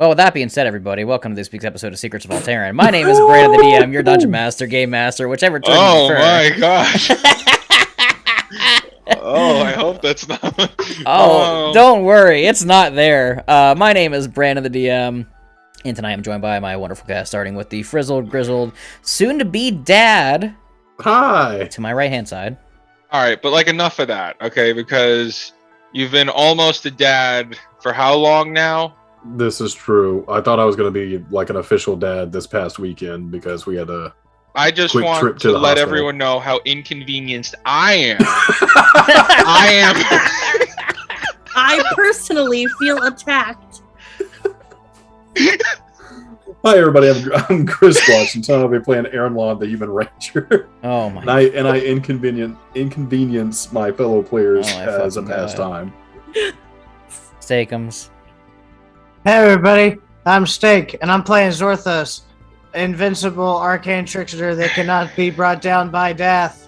Well, with that being said, everybody, welcome to this week's episode of Secrets of Aal'Teron. My name is Brandon the DM, your Dungeon Master, Game Master, whichever term you prefer. Oh my gosh. Oh, I hope that's not... Don't worry, it's not there. My name is Brandon the DM, and tonight I'm joined by my wonderful cast, starting with the frizzled, grizzled, soon-to-be dad. Hi. To my right-hand side. Alright, but like enough of that, okay? Because you've been almost a dad for how long now? This is true. I thought I was going to be like an official dad this past weekend because we had a I just quick want trip to to the let hospital. everyone know how inconvenienced I am. I I personally feel attacked. Hi everybody, I'm Chris Watson. Tonight I'll be playing Aaron Law, the Human Ranger. Oh my And I inconvenience my fellow players as a fucking God. pastime. Steakums. Hey everybody, I'm Steak, and I'm playing Zorthos, invincible arcane trickster that cannot be brought down by death.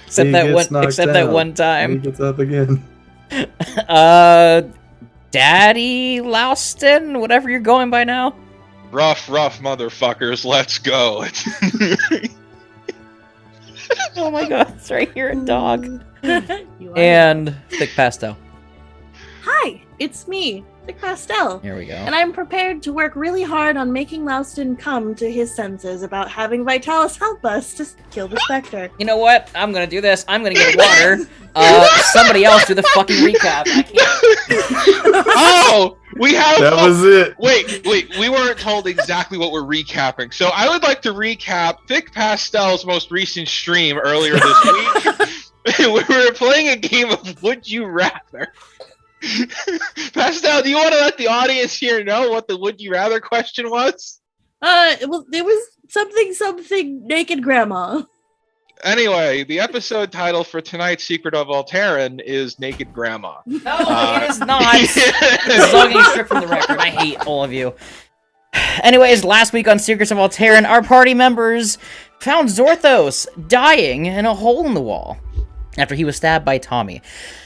Except that one He time. gets up again. Daddy Louston, whatever you're going by now. rough motherfuckers, let's go. Oh my God, it's right here, a dog. You are. And Thick Pastel. Hi, it's me, Thick Pastel. Here we go. And I'm prepared to work really hard on making Louston come to his senses about having Vitalis help us to kill the Spectre. You know what? I'm gonna do this. I'm gonna get water. Somebody else do the fucking recap. I can't. Oh, we have... That was it. Wait, we weren't told exactly what we're recapping. So I would like to recap Thick Pastel's most recent stream earlier this week. We were playing a game of Would You Rather. Pastel, do you want to let the audience here know what the Would You Rather question was? Well, there was something naked grandma. Anyway, the episode title for tonight's Secret of Aal'Teron is Naked Grandma. No, it is not. This is all getting stripped from the record. I hate all of you. Anyways, last week on Secrets of Aal'Teron, our party members found Zorthos dying in a hole in the wall after he was stabbed by Tommy.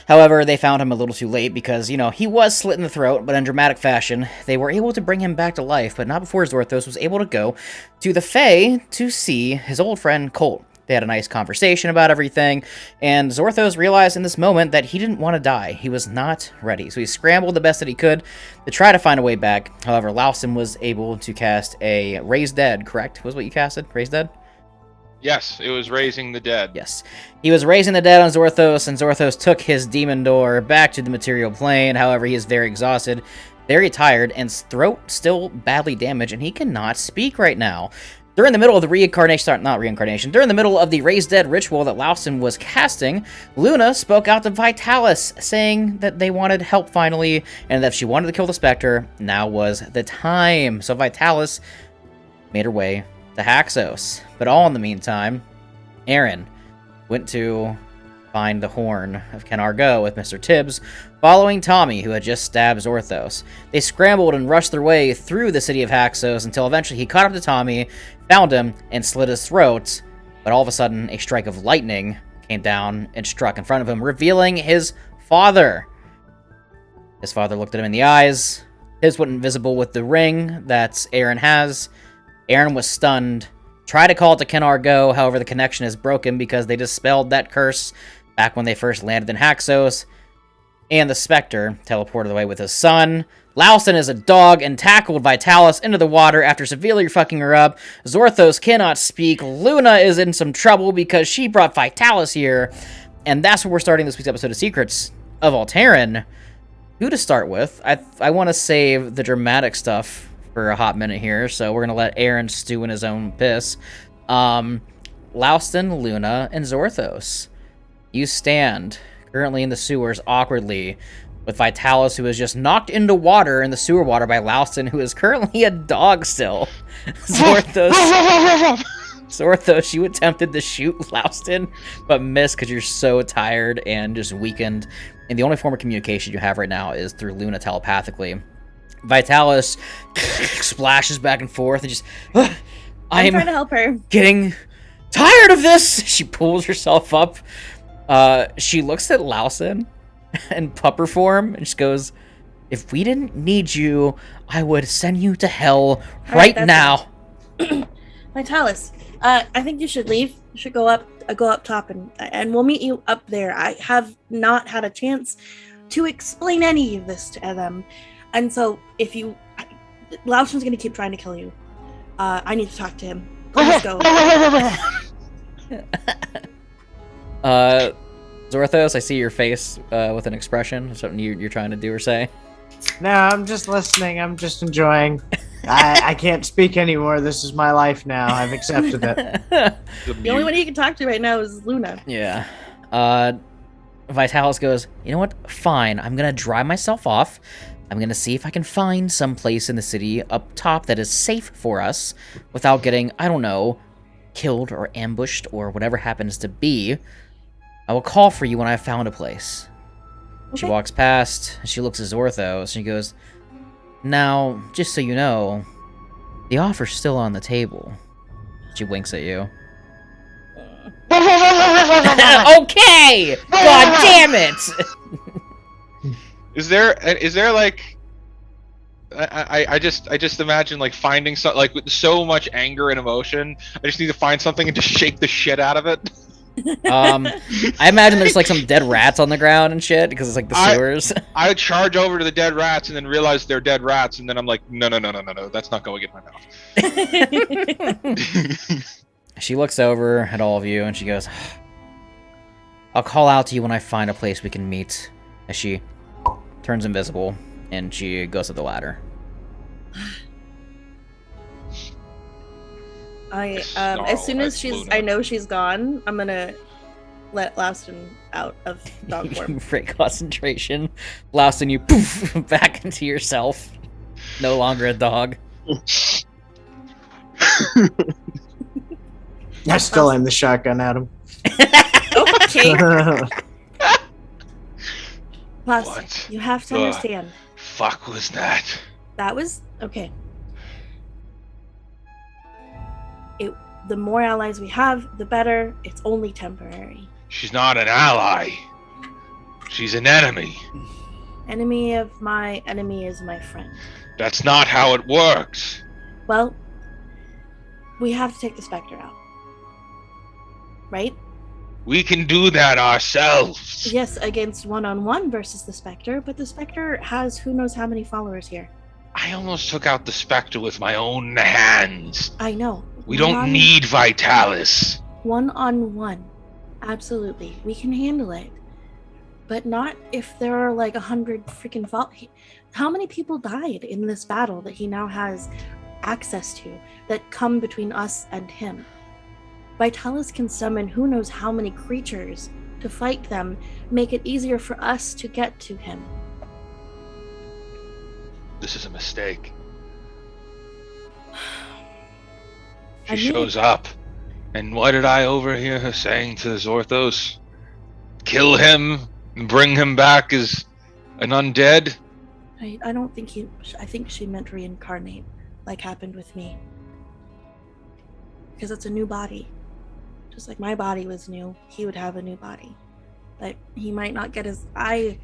However, they found him a little too late because, he was slit in the throat, but in dramatic fashion, they were able to bring him back to life, but not before Zorthos was able to go to the Fae to see his old friend Colt. They had a nice conversation about everything, and Zorthos realized in this moment that he didn't want to die. He was not ready, so he scrambled the best that he could to try to find a way back. However, Louston was able to cast a Raise Dead, correct? Was what you casted? Raise Dead? Yes, it was Raising the Dead. Yes. He was raising the dead on Zorthos, and Zorthos took his demon door back to the material plane. However, he is very exhausted, very tired, and his throat still badly damaged, and he cannot speak right now. During the middle of the during the middle of the Raised Dead ritual that Louston was casting, Luna spoke out to Vitalis, saying that they wanted help finally, and that if she wanted to kill the Spectre, now was the time. So Vitalis made her way to Haxos. But all in the meantime, Eren went to find the horn of Ken Argo with Mr. Tibbs, following Tommy, who had just stabbed Zorthos. They scrambled and rushed their way through the city of Haxos until eventually he caught up to Tommy, found him, and slit his throat. But all of a sudden, a strike of lightning came down and struck in front of him, revealing his father. His father looked at him in the eyes. His went invisible with the ring that Eren has. Eren was stunned. Tried to call it to Ken Argo, however the connection is broken because they dispelled that curse back when they first landed in Haxos. And the Spectre teleported away with his son. Louston is a dog and tackled Vitalis into the water after severely fucking her up. Zorthos cannot speak. Luna is in some trouble because she brought Vitalis here. And that's where we're starting this week's episode of Secrets of Aal'Teron. Who to start with? I want to save the dramatic stuff for a hot minute here, so we're going to let Eren stew in his own piss. Louston, Luna, and Zorthos. You stand currently in the sewers awkwardly with Vitalis, who is just knocked into water in the sewer water by Louston, who is currently a dog still. Zorthos, you attempted to shoot Louston, but missed because you're so tired and just weakened. And the only form of communication you have right now is through Luna telepathically. Vitalis splashes back and forth and just, I'm trying to help her. Getting tired of this. She pulls herself up. She looks at Louston in pupper form and just goes, If we didn't need you, I would send you to hell All right that's now. Vitalis, I think you should leave. You should go up top, and we'll meet you up there. I have not had a chance to explain any of this to them, and so if you, Lauston's gonna keep trying to kill you. I need to talk to him. Please go. Zorthos, I see your face with an expression. Something you're trying to do or say. No, I'm just listening. I'm just enjoying. I can't speak anymore. This is my life now. I've accepted it. The only one you can talk to right now is Luna. Yeah. Vitalis goes, you know what? Fine. I'm going to dry myself off. I'm going to see if I can find some place in the city up top that is safe for us without getting, I don't know, killed or ambushed or whatever happens to be. I will call for you when I've found a place. She Okay. walks past, she looks at Zorthos, and she goes, now, just so you know, the offer's still on the table. She winks at you. Okay! God damn it! Is there like I just imagine like finding something like with so much anger and emotion. I just need to find something and just shake the shit out of it. I imagine there's like some dead rats on the ground and shit because it's like the sewers. I would charge over to the dead rats and then realize they're dead rats, and then I'm like, no, that's not going in my mouth. She looks over at all of you and she goes, I'll call out to you when I find a place we can meet. As she turns invisible and she goes up the ladder. As soon as Luna. I know she's gone, I'm gonna let Lauston out of dog form. Great concentration. Lousing you poof back into yourself. No longer a dog. I still aim the shotgun at him. Okay, Lauston, What? you have to understand. Fuck was that? That was okay. The more allies we have, the better. It's only temporary. She's not an ally. She's an enemy. Enemy of my enemy is my friend. That's not how it works. Well, we have to take the Spectre out. Right? We can do that ourselves. Yes, against one-on-one versus the Spectre, but the Spectre has who knows how many followers here. I almost took out the Spectre with my own hands. I know. We don't need Vitalis. One-on-one. Absolutely. We can handle it. But not if there are like 100 freaking How many people died in this battle that he now has access to that come between us and him? Vitalis can summon who knows how many creatures to fight them, make it easier for us to get to him. This is a mistake. I She knew shows up. And what did I overhear her saying to Zorthos? Kill him and bring him back as an undead? I don't think I think she meant reincarnate, like happened with me. Because it's a new body. Just like my body was new, he would have a new body. But he might not get I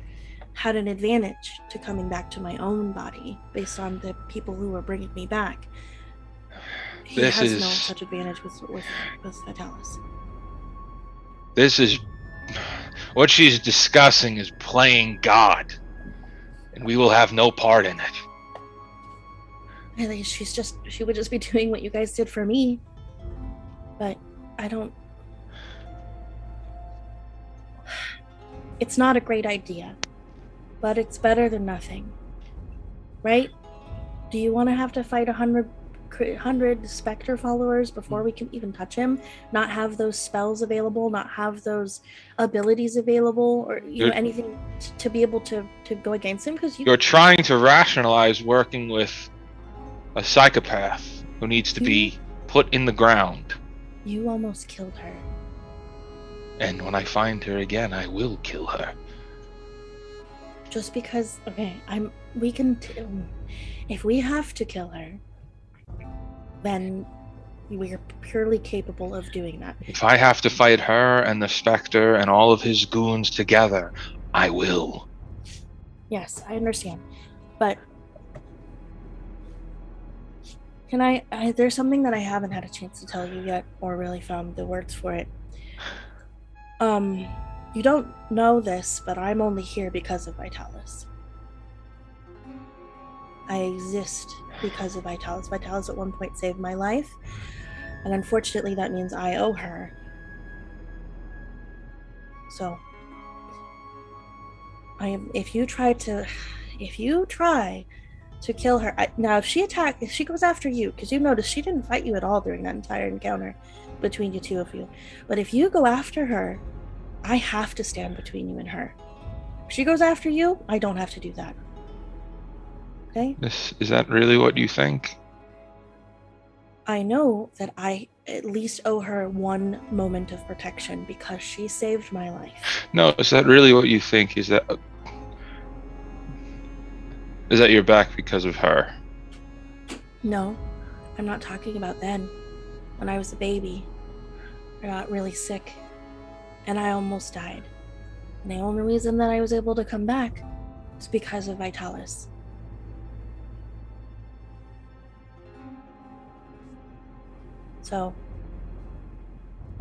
had an advantage to coming back to my own body based on the people who were bringing me back. He has no such advantage with Vitalis. This is... What she's discussing is playing God. And we will have no part in it. I think she would just be doing what you guys did for me. But I don't... It's not a great idea. But it's better than nothing. Right? Do you want to have to fight 100 Spectre followers before we can even touch him? Not have those spells available, not have those abilities available, or anything to be able to go against him? Because You're trying to rationalize working with a psychopath who needs to be put in the ground. You almost killed her. And when I find her again, I will kill her. Just because, okay, we can, if we have to kill her, then we're purely capable of doing that. If I have to fight her and the Spectre and all of his goons together, I will. Yes, I understand. But can I there's something that I haven't had a chance to tell you yet, or really found the words for it. You don't know this, but I'm only here because of Vitalis. I exist because of Vitalis. Vitalis at one point saved my life, and unfortunately that means I owe her. So, if you try to kill her, now if she goes after you, because you notice she didn't fight you at all during that entire encounter between the two of you. But if you go after her, I have to stand between you and her. If she goes after you, I don't have to do that. Okay? Is that really what you think? I know that I at least owe her one moment of protection because she saved my life. No, is that really what you think? Is that you're back because of her? No, I'm not talking about then. When I was a baby, I got really sick, and I almost died. And the only reason that I was able to come back was because of Vitalis. So.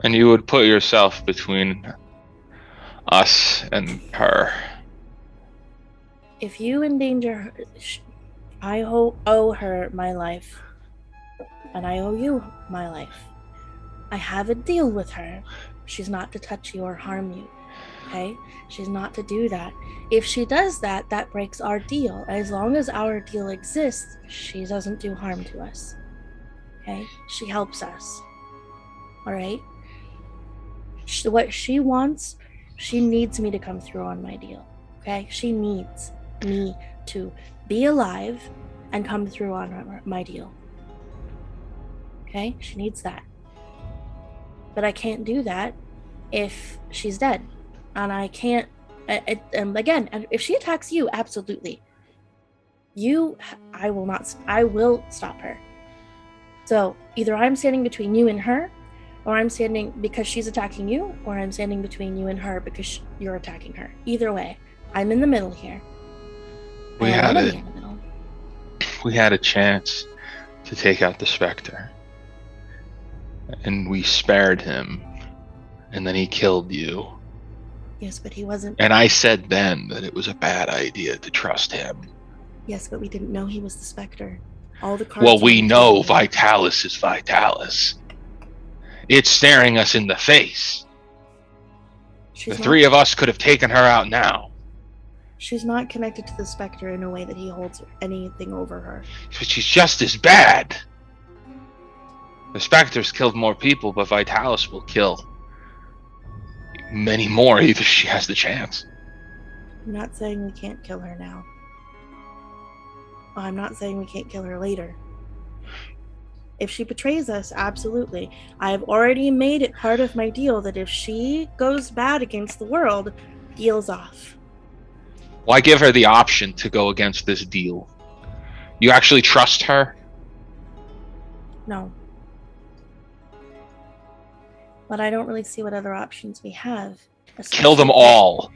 And you would put yourself between us and her. If you endanger her, I owe her my life. And I owe you my life. I have a deal with her. She's not to touch you or harm you. Okay? She's not to do that. If she does that, that breaks our deal. As long as our deal exists, she doesn't do harm to us. Okay? She helps us. Alright? What she wants, she needs me to come through on my deal. Okay? She needs me to be alive and come through on my deal. Okay? She needs that. But I can't do that if she's dead. And I can't... again, if she attacks you, absolutely. I will stop her. So, either I'm standing between you and her, or I'm standing because she's attacking you, or I'm standing between you and her because you're attacking her. Either way, I'm in the middle here. We had a chance to take out the Spectre. And we spared him. And then he killed you. Yes, but he wasn't... And I said then that it was a bad idea to trust him. Yes, but we didn't know he was the Spectre. All the cards... Well, we know Vitalis is Vitalis. It's staring us in the face. The three of us could have taken her out now. She's not connected to the Spectre in a way that he holds anything over her. But she's just as bad. The Spectre's killed more people, but Vitalis will kill many more if she has the chance. I'm not saying we can't kill her now. I'm not saying we can't kill her later. If she betrays us, absolutely. I've already made it part of my deal that if she goes bad against the world, deal's off. Why give her the option to go against this deal? You actually trust her? No. But I don't really see what other options we have. Kill them all.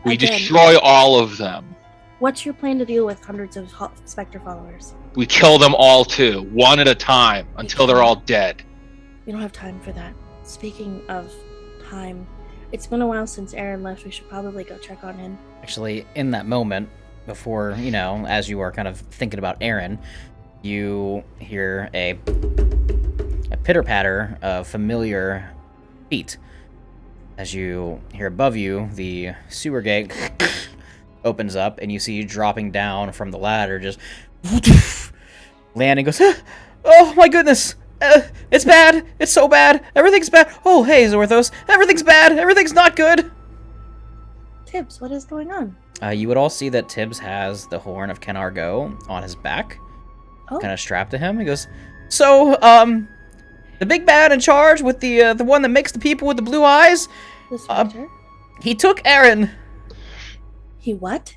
We destroy all of them. What's your plan to deal with hundreds of Spectre followers? We kill them all too, one at a time, until they're all dead. We don't have time for that. Speaking of time, it's been a while since Eren left. We should probably go check on him. Actually, in that moment, before, as you are kind of thinking about Eren, you hear a pitter-patter of familiar feet. As you hear above you, the sewer gate opens up, and you see you dropping down from the ladder, just landing, goes, oh my goodness, it's bad, it's so bad, everything's bad, oh hey Zorthos, everything's bad, everything's not good. Tibbs, what is going on? You would all see that Tibbs has the horn of Kenargo on his back, kind of strapped to him. He goes, so, the big bad in charge with the one that makes the people with the blue eyes, he took Eren. He what?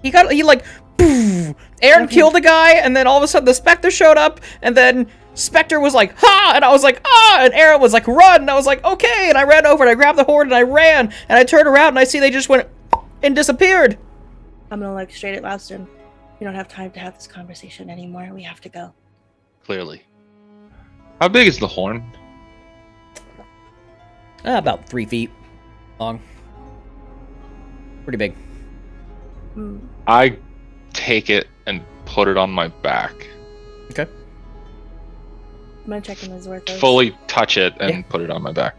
Eren killed a guy, and then all of a sudden the Spectre showed up, and then Spectre was like, ha! And I was like, ah! And Eren was like, run! And I was like, okay! And I ran over, and I grabbed the horn, and I ran, and I turned around, and I see they just went and disappeared. I'm gonna look straight at Loudstone. We don't have time to have this conversation anymore. We have to go. Clearly. How big is the horn? About 3 feet long. Pretty big. Hmm. I take it and put it on my back. Okay. I'm gonna check in with Zorthos. Fully touch it and Yeah. put it on my back.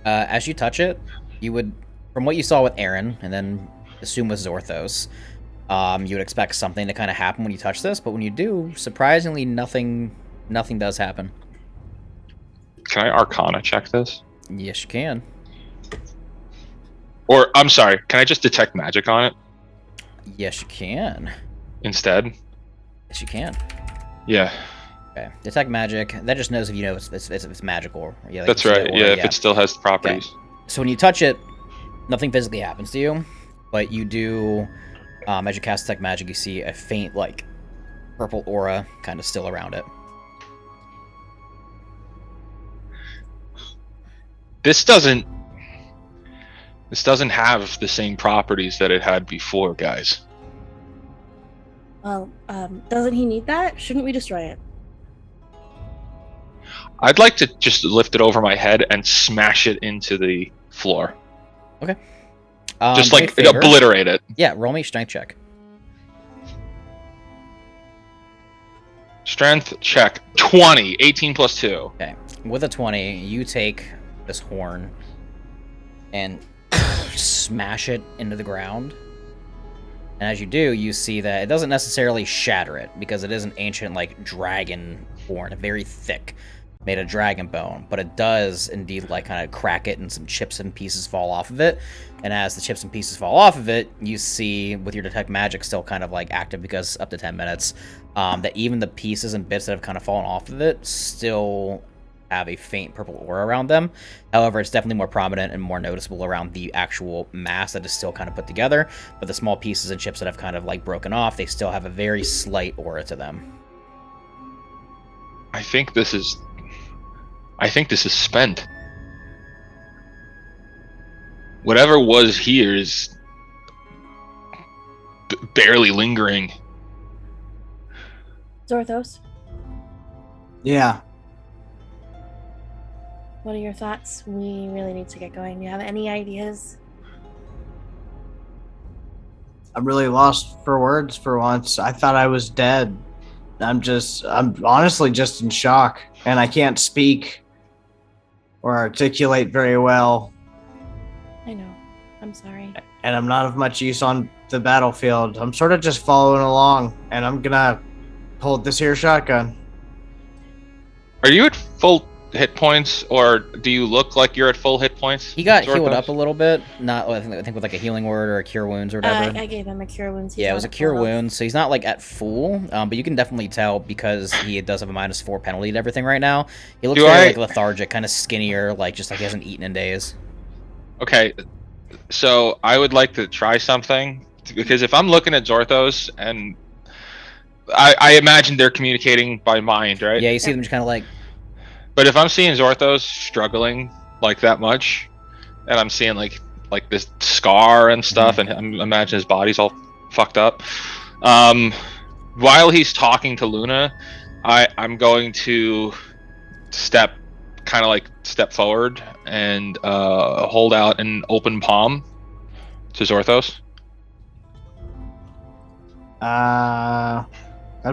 As you touch it, you would, from what you saw with Eren, and then assume with Zorthos, you would expect something to kind of happen when you touch this, but when you do, surprisingly, nothing does happen. Can I Arcana check this? Yes, you can. Or, I'm sorry, can I just detect magic on it Yes, you can. instead? Yes, you can. Yeah, Okay. Detect magic. That just knows if you know it's magical. Yeah, like that's you see right. it, or- Yeah, if it still has the properties. So when you touch it, nothing physically happens to you, but you do, as you cast detect magic, you see a faint, like, purple aura kind of still around it. This doesn't have the same properties that it had before, guys. Well, doesn't he need that? Shouldn't we destroy it? I'd like to just lift it over my head and smash it into the floor. Just do me a like favor. obliterate it. Yeah, roll me a strength check. Strength check 20, 18 plus 2. Okay. With a 20, you take this horn and smash it into the ground. And as you do, you see that it doesn't necessarily shatter it, because it is an ancient, like, dragon horn, very thick, made of dragon bone. But it does indeed, like, kind of crack it, and some chips and pieces fall off of it. And as the chips and pieces fall off of it, you see, with your detect magic still kind of, like, active, because up to 10 minutes, that even the pieces and bits that have kind of fallen off of it still have a faint purple aura around them. However, it's definitely more prominent and more noticeable around the actual mass that is still kind of put together. But the small pieces and chips that have kind of, like, broken off, they still have a very slight aura to them. I think this is spent. Whatever was here is barely lingering. Zorthos, Yeah. what are your thoughts? We really need to get going. Do you have any ideas? I'm really lost for words for once. I thought I was dead. I'm honestly just in shock, and I can't speak or articulate very well, I know. I'm sorry. and I'm not of much use on the battlefield. I'm sort of just following along, and I'm gonna hold this here shotgun. Are you at full hit points, or do you look like you're at full hit points? He got healed Zorthos? up a little bit. Not, I think with, like, a healing word or a cure wounds or whatever. I gave him a cure wounds. He's Yeah, it not was a at cure full health. wounds, so he's not, like, at full, but you can definitely tell because he does have a -4 penalty to everything right now. He looks Do very, I- like, lethargic, kind of skinnier, like, just like he hasn't eaten in days. Okay, so I would like to try something, because if I'm looking at Zorthos, and I imagine they're communicating by mind, right? Yeah, you see them just kind of like, But if I'm seeing Zorthos struggling like that much, and I'm seeing like this scar and stuff, and I'm imagine his body's all fucked up. While he's talking to Luna, I'm going to step forward and hold out an open palm to Zorthos. I'd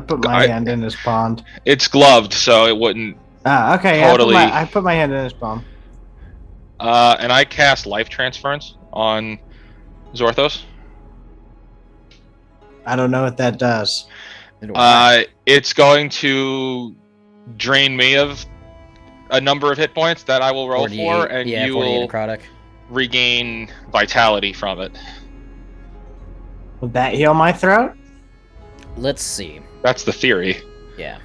put my hand in his palm. It's gloved, so it wouldn't. Okay, Totally. I put my hand in his palm. And I cast Life Transference on Zorthos. I don't know what that does. It's going to drain me of a number of hit points that I will roll 48, for, and yeah, you 48 will necrotic. regain vitality from it. Would that heal my throat? Let's see. That's the theory. Yeah.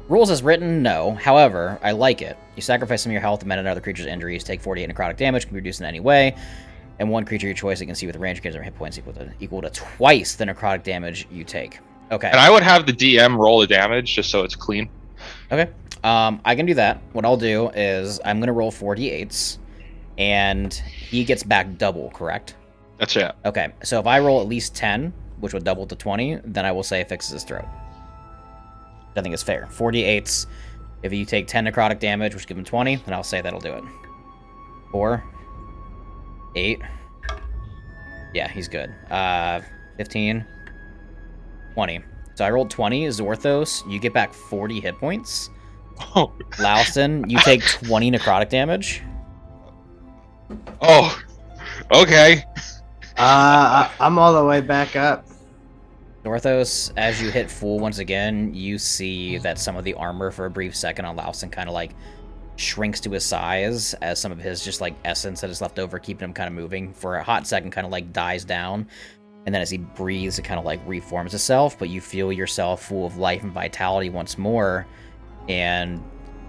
Rules as written, no. However, I like it. You sacrifice some of your health to mend another creature's injuries, take 48 necrotic damage, can be reduced in any way, and one creature your choice you can see with range gives them hit points equal to twice the necrotic damage you take. Okay. And I would have the DM roll the damage just so it's clean. Okay. I can do that. What I'll do is I'm going to roll 4d8s, and he gets back double, correct? That's it. Okay, so if I roll at least 10, which would double to 20, then I will say it fixes his throat. I think it's fair. 48s. If you take 10 necrotic damage, which give him 20, then I'll say that'll do it. 4. 8. Yeah, he's good. 15. 20. So I rolled 20 as Orthos. You get back 40 hit points. Oh. Louston, you take 20 necrotic damage. Oh. Okay. I'm all the way back up. Orthos, as you hit full once again, you see that some of the armor for a brief second on Louston kind of like shrinks to his size as some of his just like essence that is left over, keeping him kind of moving for a hot second, kind of like dies down. And then as he breathes, it kind of like reforms itself, but you feel yourself full of life and vitality once more, and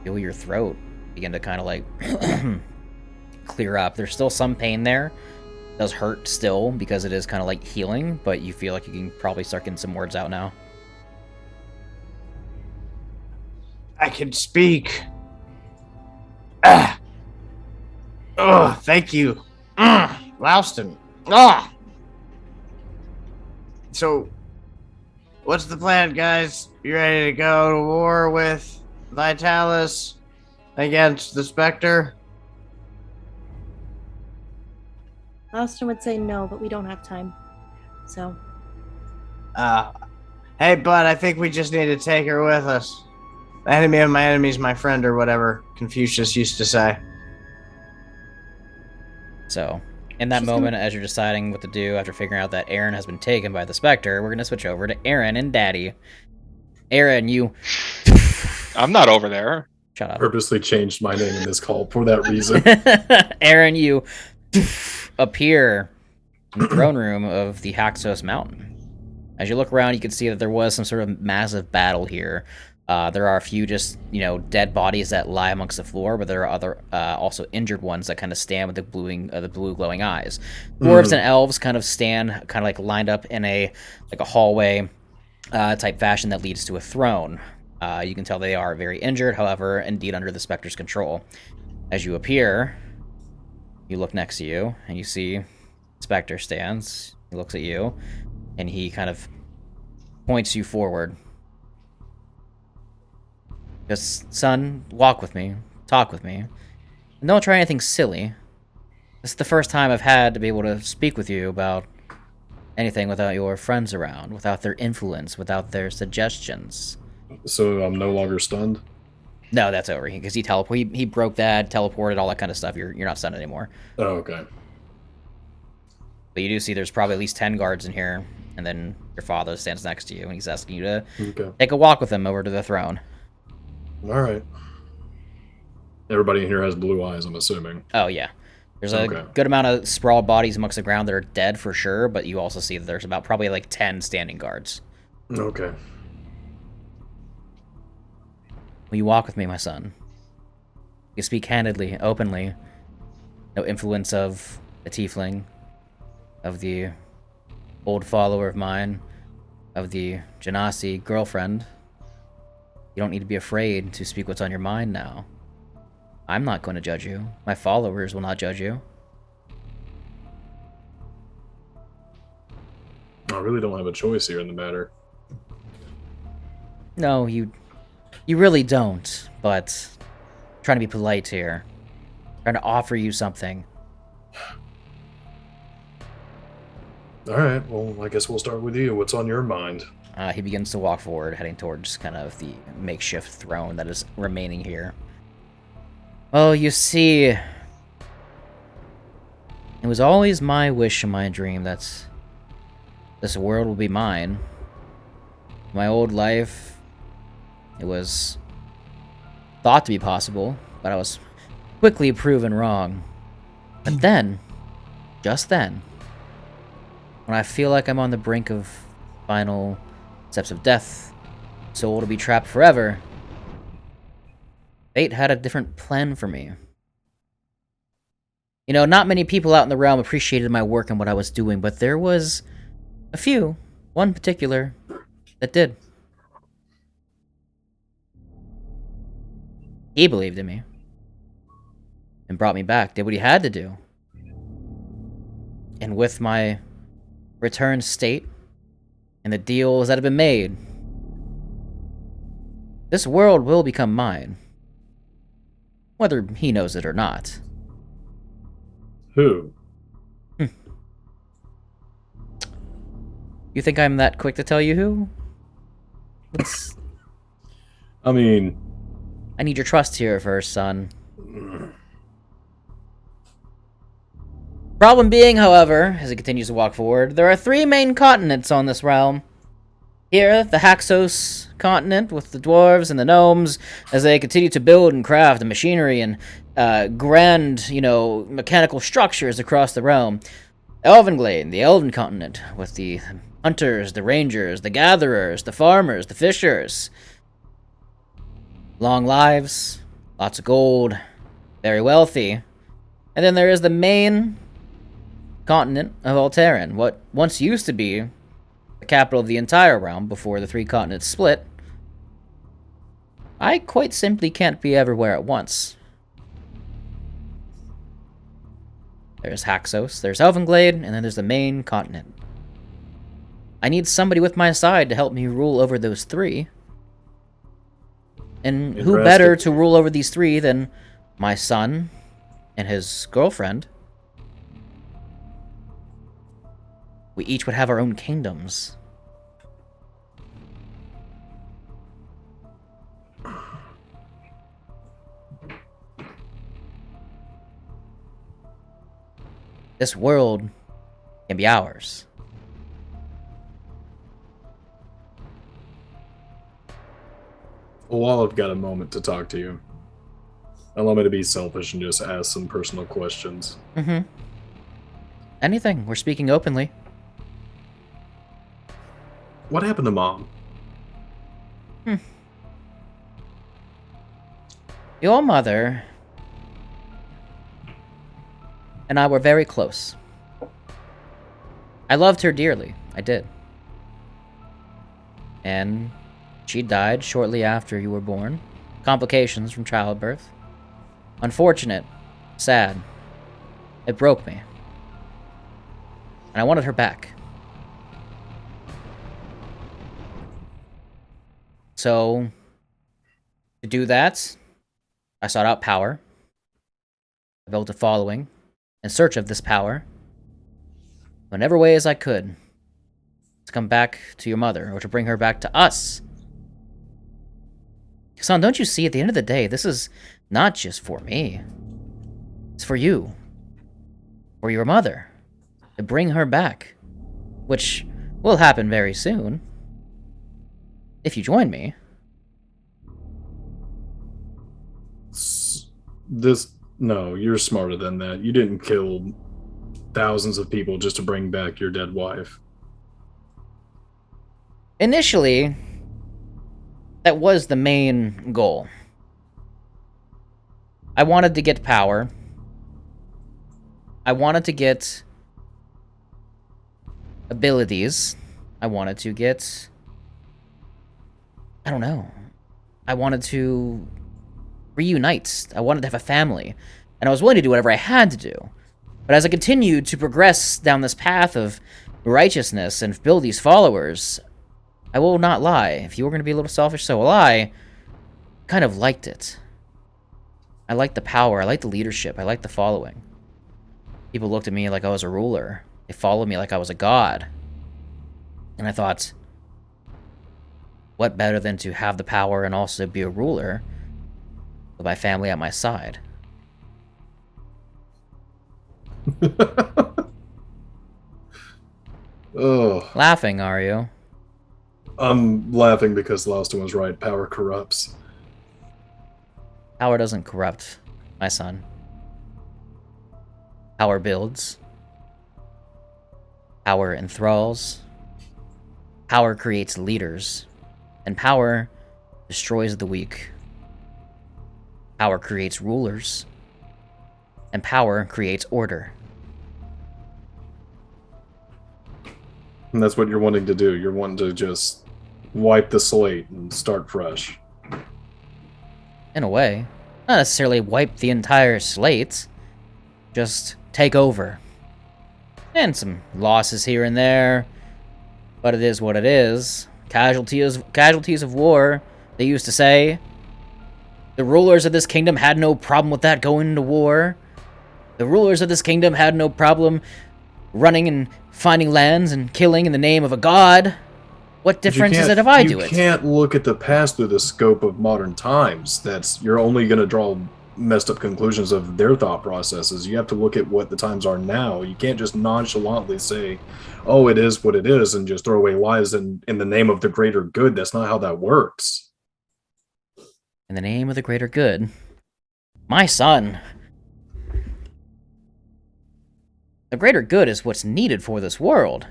feel your throat begin to kind of like clear up. There's still some pain there. It does hurt still because it is kind of like healing, but you feel like you can probably start getting some words out now. I can speak. Ah. Oh, thank you. Louston. Ah. So, what's the plan, guys? You ready to go to war with Vitalis against the Spectre? Austin would say no, but we don't have time. So, Hey, bud, I think we just need to take her with us. The enemy of my enemy is my friend, or whatever Confucius used to say. So, in that moment, as you're deciding what to do after figuring out that Eren has been taken by the Spectre, we're going to switch over to Eren and Daddy. Eren, you... I'm not over there. Shut up. Purposely changed my name in this call for that reason. Eren, you appear in the throne room of the Haxos Mountain. As you look around, you can see that there was some sort of massive battle here. There are a few just, dead bodies that lie amongst the floor, but there are other also injured ones that kind of stand with the blue glowing eyes. Dwarves and elves kind of stand, kind of like lined up in a hallway type fashion that leads to a throne. You can tell they are very injured, however, indeed under the Spectre's control. As you appear, you look next to you, and you see Spectre stands. He looks at you, and he kind of points you forward. Just, son, walk with me, talk with me, and don't try anything silly. This is the first time I've had to be able to speak with you about anything without your friends around, without their influence, without their suggestions. So I'm no longer stunned? No, that's over, because he broke that, teleported, all that kind of stuff. You're not stunned anymore. Oh, okay. But you do see there's probably at least 10 guards in here, and then your father stands next to you, and he's asking you to take a walk with him over to the throne. All right. Everybody in here has blue eyes, I'm assuming. Oh, yeah. There's a good amount of sprawled bodies amongst the ground that are dead for sure, but you also see that there's about probably like 10 standing guards. Okay. Will you walk with me, my son? You speak candidly, openly. No influence of a tiefling, of the old follower of mine, of the Genasi girlfriend. You don't need to be afraid to speak what's on your mind now. I'm not going to judge you. My followers will not judge you. I really don't have a choice here in the matter. No, you really don't, but I'm trying to be polite here. Trying to offer you something. All right, well, I guess we'll start with you. What's on your mind? He begins to walk forward, heading towards kind of the makeshift throne that is remaining here. Well, you see, it was always my wish and my dream that this world will be mine. My old life, it was thought to be possible, but I was quickly proven wrong. But then, just then, when I feel like I'm on the brink of final steps of death, soul to be trapped forever, fate had a different plan for me. You know, not many people out in the realm appreciated my work and what I was doing, but there was a few, one particular, that did. He believed in me and brought me back, did what he had to do. And with my returned state and the deals that have been made, this world will become mine. Whether he knows it or not. Who? You think I'm that quick to tell you who? It's... I mean... I need your trust here first, son. Problem being, however, as it continues to walk forward, there are 3 main continents on this realm. Here, the Haxos continent, with the dwarves and the gnomes, as they continue to build and craft the machinery and grand, mechanical structures across the realm. Elvenglade, the Elven continent, with the hunters, the rangers, the gatherers, the farmers, the fishers. Long lives, lots of gold, very wealthy. And then there is the main continent of Aal'Teron, what once used to be the capital of the entire realm before the 3 continents split. I quite simply can't be everywhere at once. There's Haxos, there's Elvenglade, and then there's the main continent. I need somebody with my side to help me rule over those 3. And who better to rule over these 3 than my son and his girlfriend? We each would have our own kingdoms. This world can be ours. Well, while I've got a moment to talk to you, allow me to be selfish and just ask some personal questions. Anything. We're speaking openly. What happened to Mom? Your mother and I were very close. I loved her dearly. I did. And she died shortly after you were born. Complications from childbirth. Unfortunate. Sad. It broke me. And I wanted her back. So, to do that, I sought out power. I built a following in search of this power. Whatever way as I could. To come back to your mother, or to bring her back to us. Son, don't you see, at the end of the day, this is not just for me. It's for you. For your mother. To bring her back. Which will happen very soon. If you join me. No, you're smarter than that. You didn't kill thousands of people just to bring back your dead wife. Initially, that was the main goal. I wanted to get power. I wanted to get abilities. I wanted to get... I don't know. I wanted to reunite. I wanted to have a family. And I was willing to do whatever I had to do. But as I continued to progress down this path of righteousness and build these followers, I will not lie. If you were going to be a little selfish, so will I. Kind of liked it. I liked the power. I liked the leadership. I liked the following. People looked at me like I was a ruler. They followed me like I was a god. And I thought, what better than to have the power and also be a ruler with my family at my side? Oh, Laughing, are you? I'm laughing because Loston was right. Power corrupts. Power doesn't corrupt, my son. Power builds. Power enthralls. Power creates leaders. And power destroys the weak. Power creates rulers. And power creates order. And that's what you're wanting to do. You're wanting to just wipe the slate and start fresh. In a way. Not necessarily wipe the entire slate. Just take over. And some losses here and there. But it is what it is. Casualties of war, they used to say. The rulers of this kingdom had no problem with that going into war. The rulers of this kingdom had no problem running and finding lands and killing in the name of a god. What difference is it if I do it? You can't look at the past through the scope of modern times. You're only going to draw messed up conclusions of their thought processes. You have to look at what the times are now. You can't just nonchalantly say, oh, it is what it is, and just throw away lives in the name of the greater good. That's not how that works. In the name of the greater good. My son. The greater good is what's needed for this world.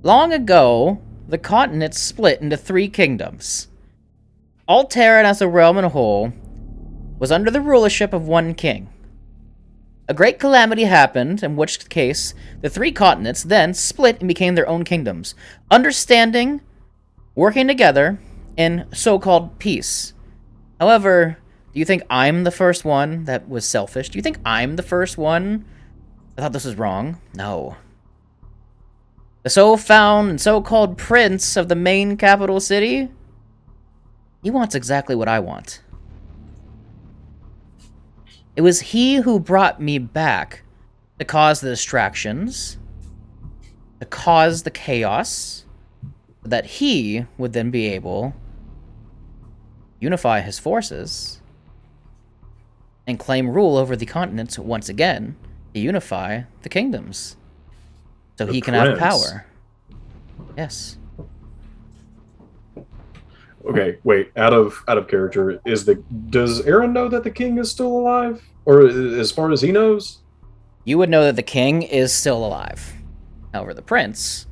Long ago, the continent split into 3 kingdoms. Aal'Teron as a realm in a whole was under the rulership of one king. A great calamity happened, in which case the 3 continents then split and became their own kingdoms, understanding, working together, in so-called peace. However, do you think I'm the first one that was selfish? Do you think I'm the first one? I thought this was wrong. No. The so-found and so-called prince of the main capital city? He wants exactly what I want. It was he who brought me back to cause the distractions, to cause the chaos, so that he would then be able to unify his forces and claim rule over the continents once again to unify the kingdoms. So he can have power. Yes. Okay, wait. Out of character, does Eren know that the king is still alive, or as far as he knows? You would know that the king is still alive. However, the prince,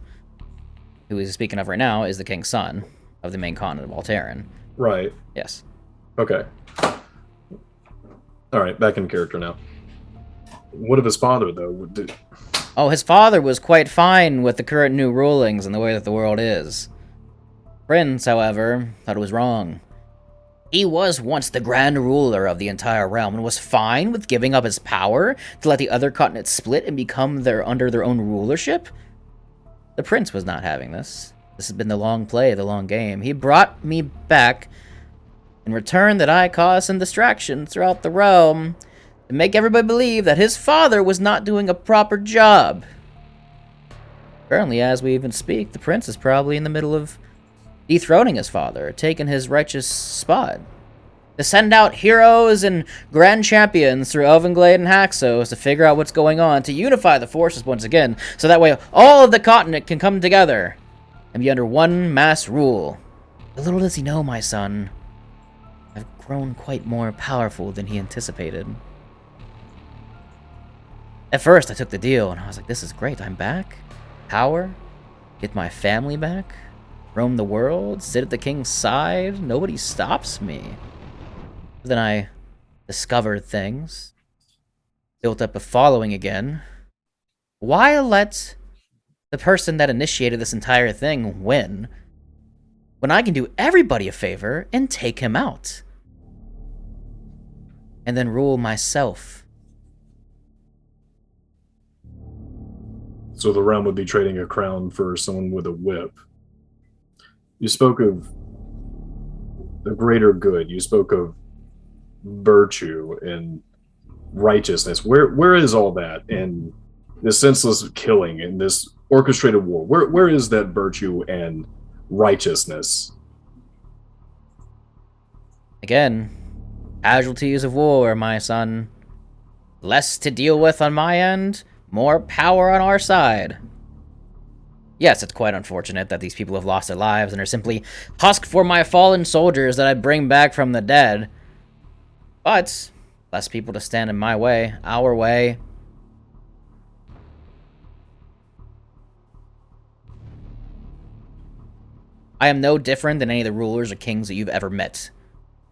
who he's speaking of right now, is the king's son of the main continent of Aal'Teron. Right. Yes. Okay. All right, back in character now. What of his father, though? Oh, his father was quite fine with the current new rulings and the way that the world is. Prince, however, thought it was wrong. He was once the grand ruler of the entire realm and was fine with giving up his power to let the other continents split and become under their own rulership. The prince was not having this. This has been the long play, the long game. He brought me back in return that I caused some distractions throughout the realm to make everybody believe that his father was not doing a proper job. Currently, as we even speak, the prince is probably in the middle of dethroning his father, taking his righteous spot. To send out heroes and grand champions through Elvenglade and Haxos to figure out what's going on, to unify the forces once again, so that way all of the continent can come together and be under one mass rule. But little does he know, my son, I've grown quite more powerful than he anticipated. At first, I took the deal, and I was like, this is great. I'm back. Power. Get my family back. Roam the world. Sit at the king's side. Nobody stops me. But then I discovered things. Built up a following again. Why let the person that initiated this entire thing win when I can do everybody a favor and take him out? And then rule myself. So the realm would be trading a crown for someone with a whip. You spoke of the greater good. You spoke of virtue and righteousness. Where is all that in this senseless killing and this orchestrated war? Where is that virtue and righteousness? Again, casualties of war, my son. Less to deal with on my end, more power on our side. Yes, it's quite unfortunate that these people have lost their lives and are simply husked for my fallen soldiers that I bring back from the dead. But less people to stand in my way, our way. I am no different than any of the rulers or kings that you've ever met.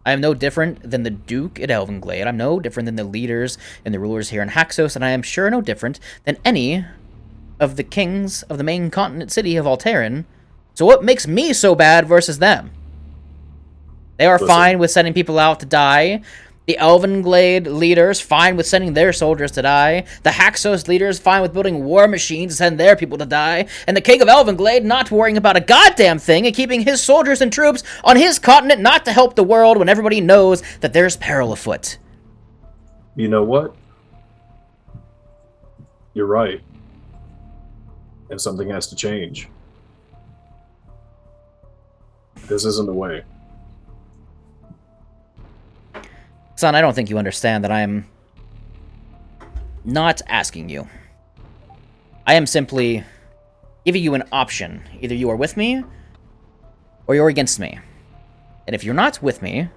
I am no different than the Duke at Elvenglade. I'm no different than the leaders and the rulers here in Haxos, and I am sure no different than any of the kings of the main continent city of Aal'Teron. So what makes me so bad versus them? They are fine with sending people out to die The Elvenglade leaders fine with sending their soldiers to die. The Haxos leaders fine with building war machines to send their people to die. And the King of Elvenglade not worrying about a goddamn thing and keeping his soldiers and troops on his continent not to help the world when everybody knows that there's peril afoot. You know what? You're right. And something has to change. This isn't the way. Son, I don't think you understand that I am not asking you. I am simply giving you an option. Either you are with me, or you're against me. And if you're not with me,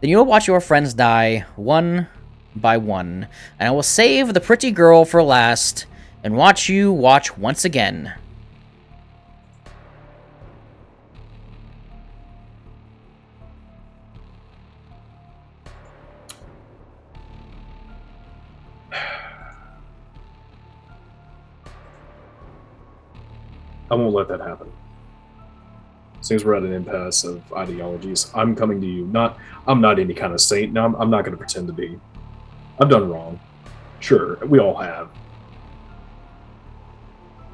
then you'll watch your friends die one by one. And I will save the pretty girl for last, and watch you watch once again. I won't let that happen. Seems we're at an impasse of ideologies. I'm coming to you. I'm not any kind of saint. No, I'm not going to pretend to be. I've done wrong. Sure, we all have.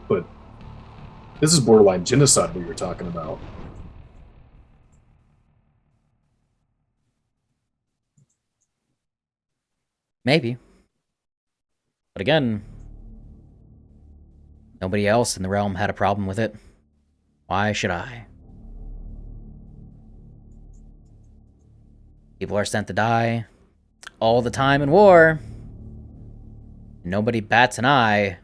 But this is borderline genocide what you're talking about. Maybe. But again, nobody else in the realm had a problem with it. Why should I? People are sent to die all the time in war. Nobody bats an eye.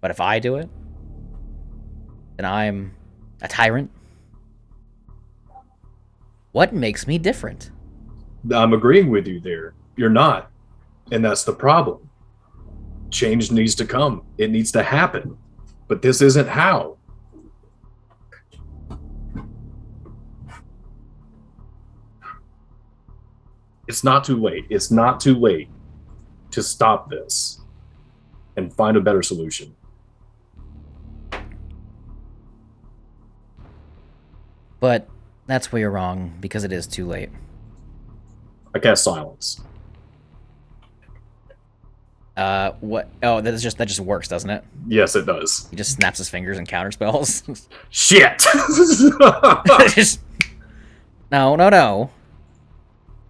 But if I do it, then I'm a tyrant. What makes me different? I'm agreeing with you there. You're not. And that's the problem. Change needs to come. It needs to happen. But this isn't how. It's not too late. It's not too late to stop this and find a better solution. But that's where you're wrong, because it is too late. I cast silence. What? Oh, that just works, doesn't it? Yes, it does. He just snaps his fingers and counter spells. Shit! Just... No.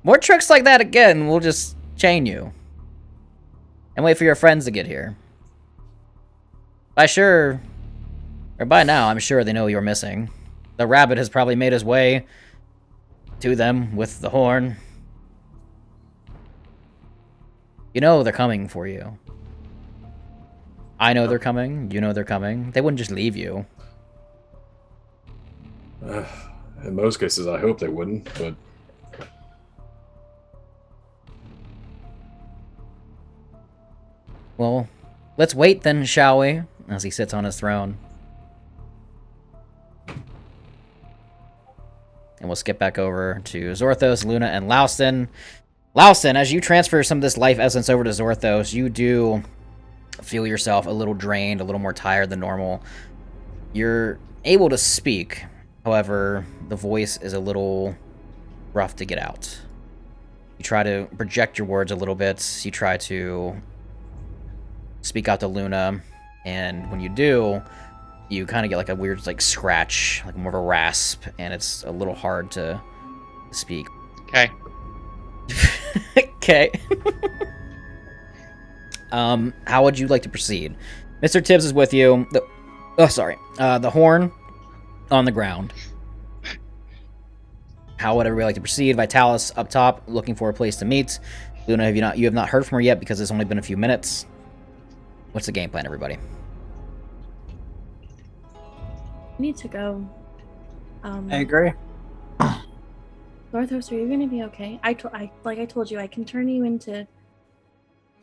More tricks like that again, we'll just chain you. And wait for your friends to get here. By now, I'm sure they know you're missing. The rabbit has probably made his way to them with the horn. You know they're coming for you. I know they're coming. You know they're coming. They wouldn't just leave you. In most cases, I hope they wouldn't, but... Well, let's wait then, shall we? As he sits on his throne. And we'll skip back over to Zorthos, Luna, and Laustin. Laustin, as you transfer some of this life essence over to Zorthos, you do feel yourself a little drained, a little more tired than normal. You're able to speak. However, the voice is a little rough to get out. You try to project your words a little bit. You try to speak out to Luna. And when you do, you kind of get like a weird like scratch, like more of a rasp, and it's a little hard to speak. Okay. Okay. How would you like to proceed? Mr. Tibbs is with you. The horn on the ground. How would everybody like to proceed? Vitalis up top, looking for a place to meet. Luna, you have not heard from her yet because it's only been a few minutes. What's the game plan, everybody? I need to go. I agree. Northos, are you gonna be okay? Like I told you, I can turn you into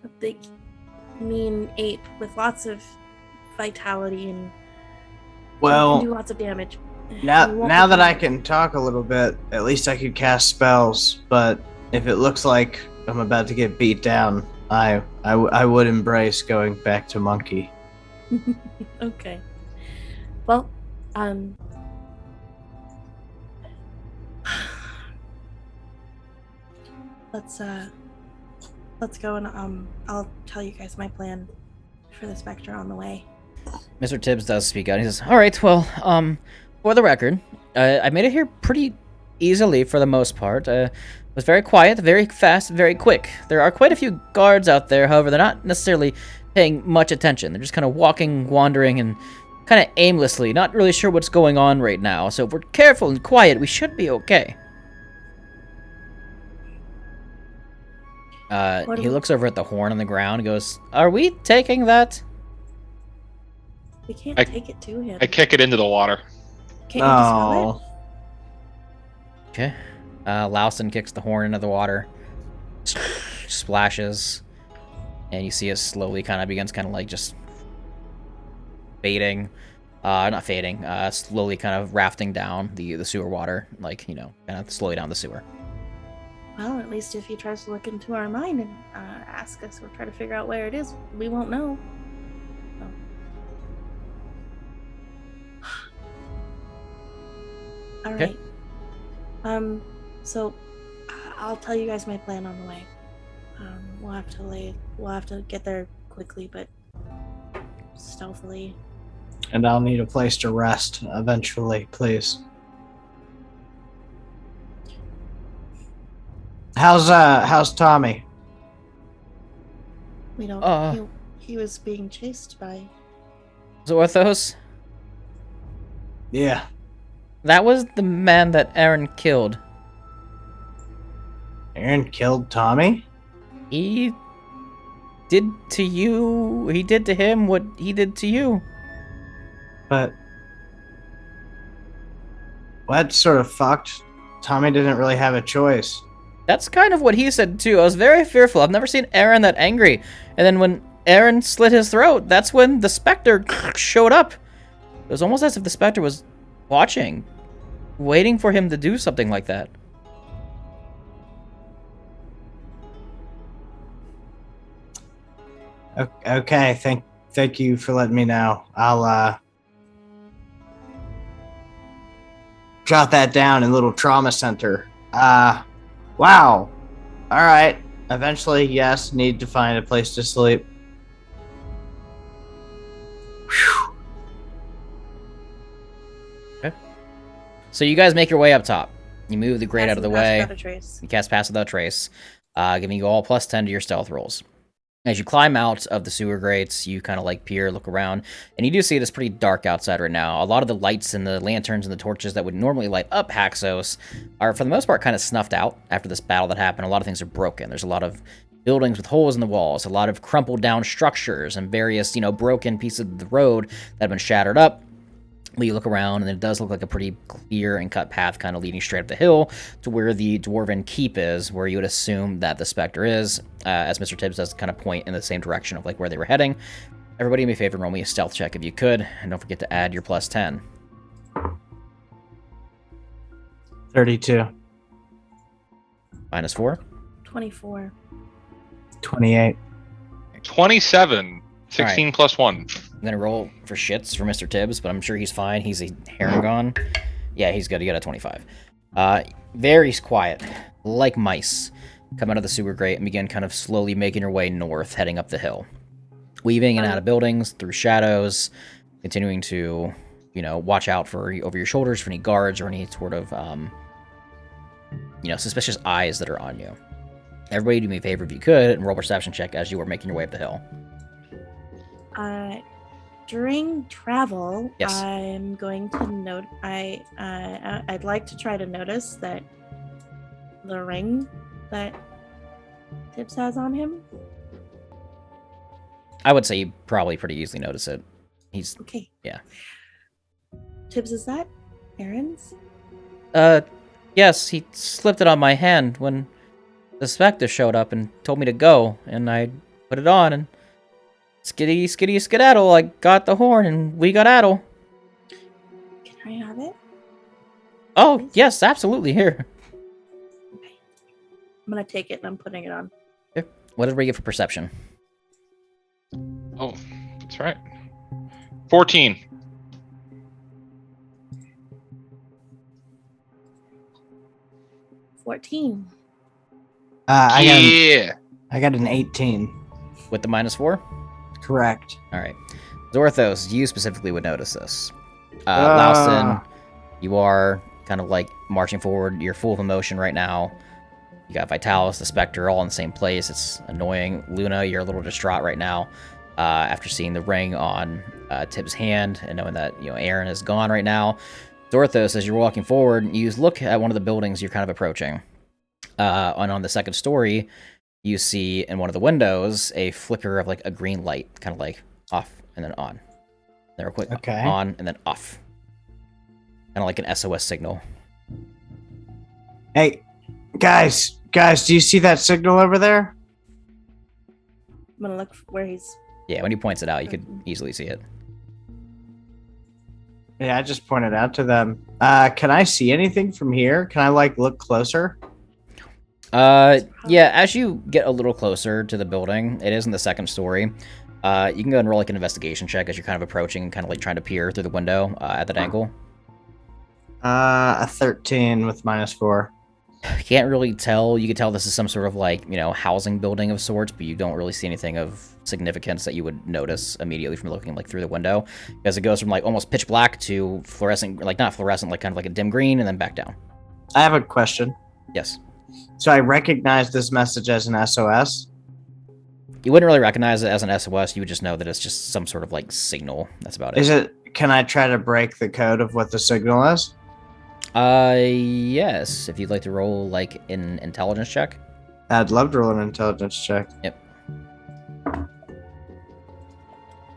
a big, mean ape with lots of vitality and Well, can do lots of damage. now that I can talk a little bit, at least I could cast spells. But if it looks like I'm about to get beat down, I would embrace going back to monkey. Okay. Well, let's go and I'll tell you guys my plan for the Spectre on the way. Mr. Tibbs does speak out. He says, "All right, well, for the record, I made it here pretty easily for the most part. It was very quiet, very fast, very quick. There are quite a few guards out there, however, they're not necessarily paying much attention. They're just kind of walking, wandering, and kind of aimlessly, not really sure what's going on right now. So if we're careful and quiet, we should be okay." He looks over at the horn on the ground and goes, "Are we taking that?" We can't take it to him. I kick it into the water. Can't you dispel it? Okay. Lowson kicks the horn into the water. Splashes. And you see it slowly kind of begins kind of like just fading. Not fading. Slowly kind of rafting down the sewer water. Like, you know, kind of slowly down the sewer. Well, at least if he tries to look into our mind and ask us or try to figure out where it is, we won't know. All right. So I'll tell you guys my plan on the way. We'll have to get there quickly, but stealthily. And I'll need a place to rest eventually, please. How's Tommy? We don't. He was being chased by Zorthos? Yeah. That was the man that Eren killed. Eren killed Tommy? He did to him what he did to you. But that's sort of fucked. Tommy didn't really have a choice. That's kind of what he said too. I was very fearful. I've never seen Eren that angry. And then when Eren slit his throat, that's when the Spectre showed up. It was almost as if the Spectre was watching, waiting for him to do something like that. Okay, thank you for letting me know. I'll jot that down in little trauma center. Wow. All right. Eventually, yes, need to find a place to sleep. Whew. Okay. So you guys make your way up top. You move the grate out of the way. You cast Pass Without Trace, giving you all +10 to your stealth rolls. As you climb out of the sewer grates, you kind of like peer, look around, and you do see it's pretty dark outside right now. A lot of the lights and the lanterns and the torches that would normally light up Haxos are, for the most part, kind of snuffed out after this battle that happened. A lot of things are broken. There's a lot of buildings with holes in the walls, a lot of crumpled down structures, and various, broken pieces of the road that have been shattered up. But you look around, and it does look like a pretty clear and cut path kind of leading straight up the hill to where the Dwarven Keep is, where you would assume that the Spectre is, as Mr. Tibbs does kind of point in the same direction of like where they were heading. Everybody do me a favor, roll me a stealth check if you could, and don't forget to add your +10. 32. -4. 24. 28. 27. 16 plus 1. I'm gonna roll for shits for Mr. Tibbs, but I'm sure he's fine. He's a Harengon. Yeah, he's good. He got a 25. Very quiet, like mice. Come out of the sewer grate and begin kind of slowly making your way north, heading up the hill. Weaving in and out of buildings, through shadows, continuing to, watch out for over your shoulders for any guards or any sort of, suspicious eyes that are on you. Everybody do me a favor if you could, and roll a perception check as you are making your way up the hill. During travel, Yes. I'm going to note. I'd like to try to notice that the ring that Tibbs has on him. I would say you probably pretty easily notice it. He's Okay. Yeah. Tibbs, is that Eren's? Yes, he slipped it on my hand when the Spectre showed up and told me to go, and I put it on, and skitty, skitty, skedaddle, I got the horn, and we got addle. Can I have it? Oh, yes, absolutely, here. Okay. I'm gonna take it and I'm putting it on. Okay. What did we get for perception? Oh, that's right. 14. 14. I got an 18. With the -4? Correct. All right. Zorthos, you specifically would notice this. Laustin, you are kind of like marching forward. You're full of emotion right now. You got Vitalis, the Spectre, all in the same place. It's annoying. Luna, you're a little distraught right now after seeing the ring on Tib's hand and knowing that Eren is gone right now. Zorthos, as you're walking forward, you look at one of the buildings you're kind of approaching. And on the second story, you see in one of the windows a flicker of like a green light, kind of like off and then on. Then real quick, Okay. on and then off. Kind of like an SOS signal. Hey, guys, do you see that signal over there? I'm gonna look where he's. Yeah, when he points it out, you could easily see it. Yeah, I just pointed out to them. Can I see anything from here? Can I like look closer? Yeah, as you get a little closer to the building, it is in the second story. You can go and roll like an investigation check as you're kind of approaching and kind of like trying to peer through the window at that angle. A 13 with -4. Can't really tell. You could tell this is some sort of like, housing building of sorts, but you don't really see anything of significance that you would notice immediately from looking like through the window, because it goes from like almost pitch black to fluorescent, like not fluorescent, like kind of like a dim green, and then back down. I have a question. Yes. So I recognize this message as an SOS. You wouldn't really recognize it as an SOS. You would just know that it's just some sort of like signal. That's about it. Can I try to break the code of what the signal is? Yes. If you'd like to roll like an intelligence check. I'd love to roll an intelligence check. Yep.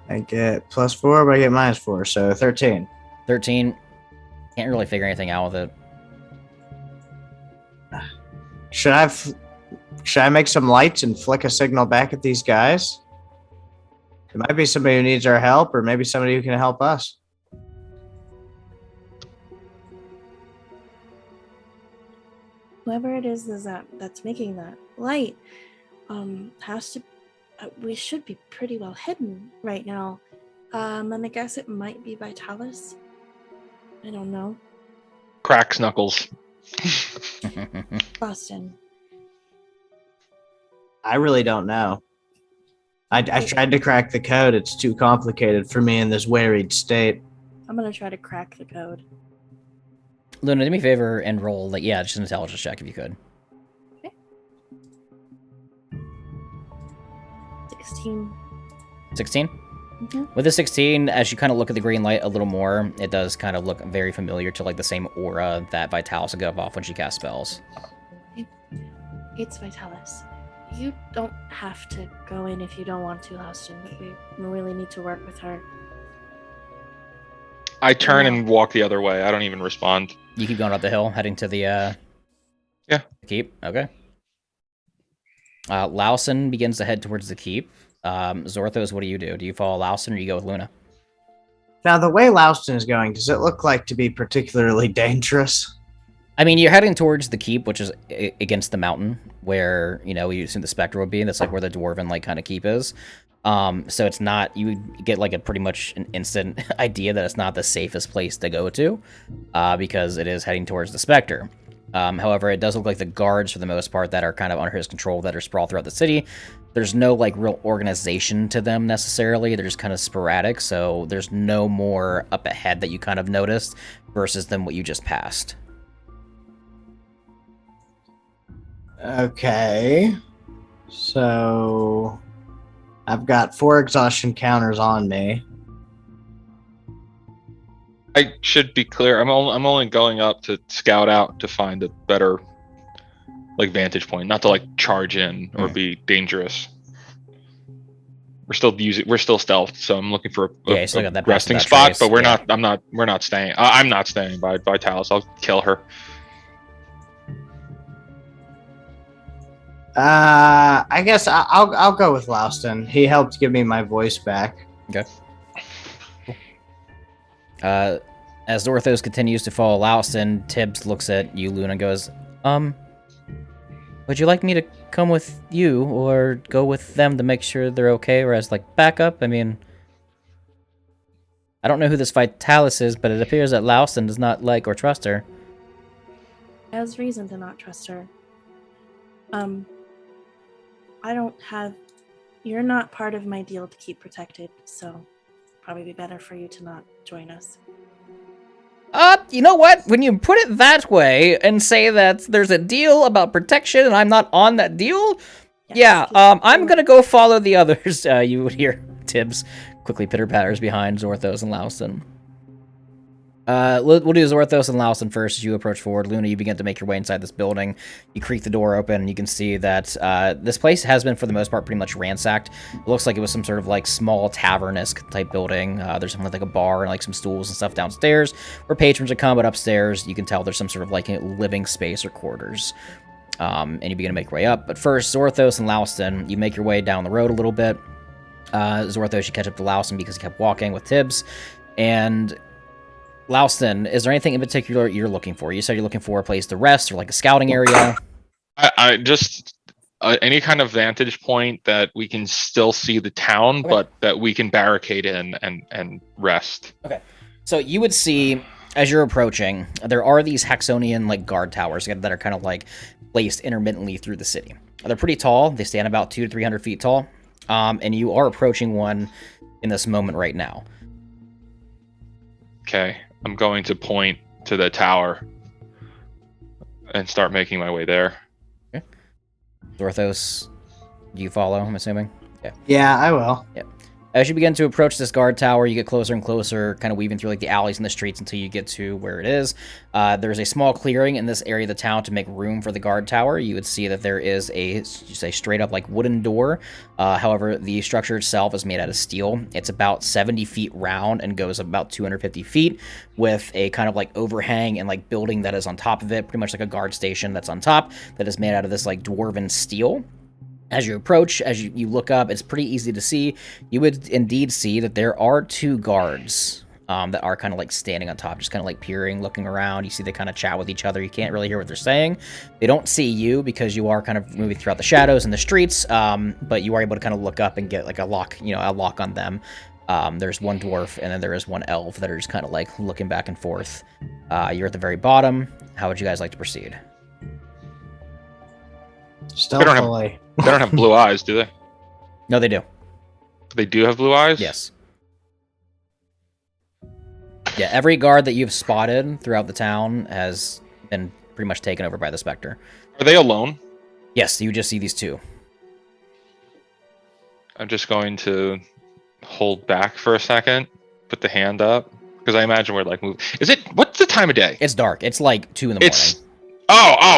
I get +4, but I get -4, so 13. 13. Can't really figure anything out with it. Should I make some lights and flick a signal back at these guys? It might be somebody who needs our help, or maybe somebody who can help us. Whoever it is that's making that light, has to. We should be pretty well hidden right now. And I guess it might be Vitalis. I don't know. Cracks knuckles. Boston. I really don't know. I tried to crack the code. It's too complicated for me in this wearied state. I'm gonna try to crack the code. Luna, do me a favor and roll like just an intelligence check if you could. 16. 16? Mm-hmm. With a 16, as you kind of look at the green light a little more, it does kind of look very familiar to like the same aura that Vitalis would give off when she casts spells. It's Vitalis. You don't have to go in if you don't want to, Houston, but we really need to work with her. I turn and walk the other way. I don't even respond. You keep going up the hill, heading to the keep. Okay. Laustin begins to head towards the keep. Zorthos, what do? Do you follow Laustin or you go with Luna? Now, the way Laustin is going, does it look like to be particularly dangerous? I mean, you're heading towards the keep, which is against the mountain, where, you assume the Spectre would be. That's like where the dwarven like kind of keep is. So it's not, you would get like a pretty much an instant idea that it's not the safest place to go to, because it is heading towards the Spectre. However, it does look like the guards, for the most part, that are kind of under his control, that are sprawled throughout the city, there's no like real organization to them necessarily. They're just kind of sporadic, so there's no more up ahead that you kind of noticed versus than what you just passed. Okay. So I've got 4 exhaustion counters on me. I should be clear. I'm only going up to scout out to find a better like vantage point, not to like charge in or be dangerous. We're still stealthed, so I'm looking for a still got that resting that spot. trace, But we're not staying. I'm not staying by Vitalis. I'll kill her. I guess I'll go with Laustin. He helped give me my voice back. Okay. As Zorthos continues to follow Laustin, Tibbs looks at you, Luna, and goes, would you like me to come with you or go with them to make sure they're okay, or as like backup? I mean, I don't know who this Vitalis is, but it appears that Laustin does not like or trust her. has reason to not trust her. I don't have. You're not part of my deal to keep protected, so probably be better for you to not join us. You know what? When you put it that way and say that there's a deal about protection and I'm not on that deal, Yes, I'm gonna go follow the others. You would hear Tibbs quickly pitter-patters behind Zorthos and Lauston. We'll do Zorthos and Lauston first as you approach forward. Luna, you begin to make your way inside this building. You creak the door open, and you can see that this place has been, for the most part, pretty much ransacked. It looks like it was some sort of, like, small tavern-esque type building. There's something like a bar and, like, some stools and stuff downstairs where patrons would come, but upstairs, you can tell there's some sort of, like, living space or quarters. And you begin to make your way up. But first, Zorthos and Lauston, you make your way down the road a little bit. Zorthos, you catch up to Lauston because he kept walking with Tibbs. And Lauston, is there anything in particular you're looking for? You said you're looking for a place to rest or like a scouting area. I just any kind of vantage point that we can still see the town, Okay. but that we can barricade in and rest. Okay. So you would see, as you're approaching, there are these Haxonian like guard towers that are kind of like placed intermittently through the city. They're pretty tall. They stand about 200 to 300 feet tall. And you are approaching one in this moment right now. Okay, I'm going to point to the tower and start making my way there. Okay. Zorthos, do you follow, I'm assuming? Yeah, I will. As you begin to approach this guard tower, you get closer and closer, kind of weaving through like the alleys and the streets until you get to where it is. There's a small clearing in this area of the town to make room for the guard tower. You would see that there is a straight up like wooden door. However, the structure itself is made out of steel. It's about 70 feet round and goes about 250 feet with a kind of like overhang and like building that is on top of it, pretty much like a guard station that's on top that is made out of this like dwarven steel. As you approach, as you look up, it's pretty easy to see. You would indeed see that there are two guards that are kind of like standing on top, just kind of like peering, looking around. You see they kind of chat with each other. You can't really hear what they're saying. They don't see you because you are kind of moving throughout the shadows and the streets, but you are able to kind of look up and get like a lock on them. There's one dwarf and then there is one elf that are just kind of like looking back and forth. You're at the very bottom. How would you guys like to proceed? Stealthily. They don't have blue eyes, do they? No, they do. They do have blue eyes? Yes. Yeah, every guard that you've spotted throughout the town has been pretty much taken over by the Spectre. Are they alone? Yes, you just see these two. I'm just going to hold back for a second, put the hand up, because I imagine we're like moving. What's the time of day? It's dark. It's like 2 in the morning.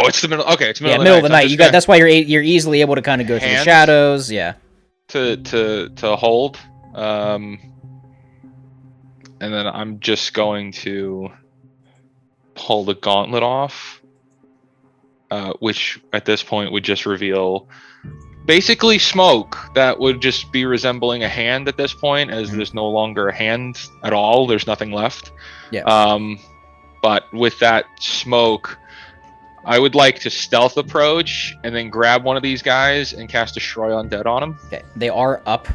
It's the middle. Okay, it's middle Yeah, of the middle night. of the night. That's why you're easily able to kind of go through the Hands? shadows. Yeah. To hold, and then I'm just going to pull the gauntlet off, which at this point would just reveal basically smoke that would just be resembling a hand at this point, as there's no longer a hand at all. There's nothing left. Yeah. But with that smoke, I would like to stealth approach and then grab one of these guys and cast Destroy Undead on them. Okay. They are up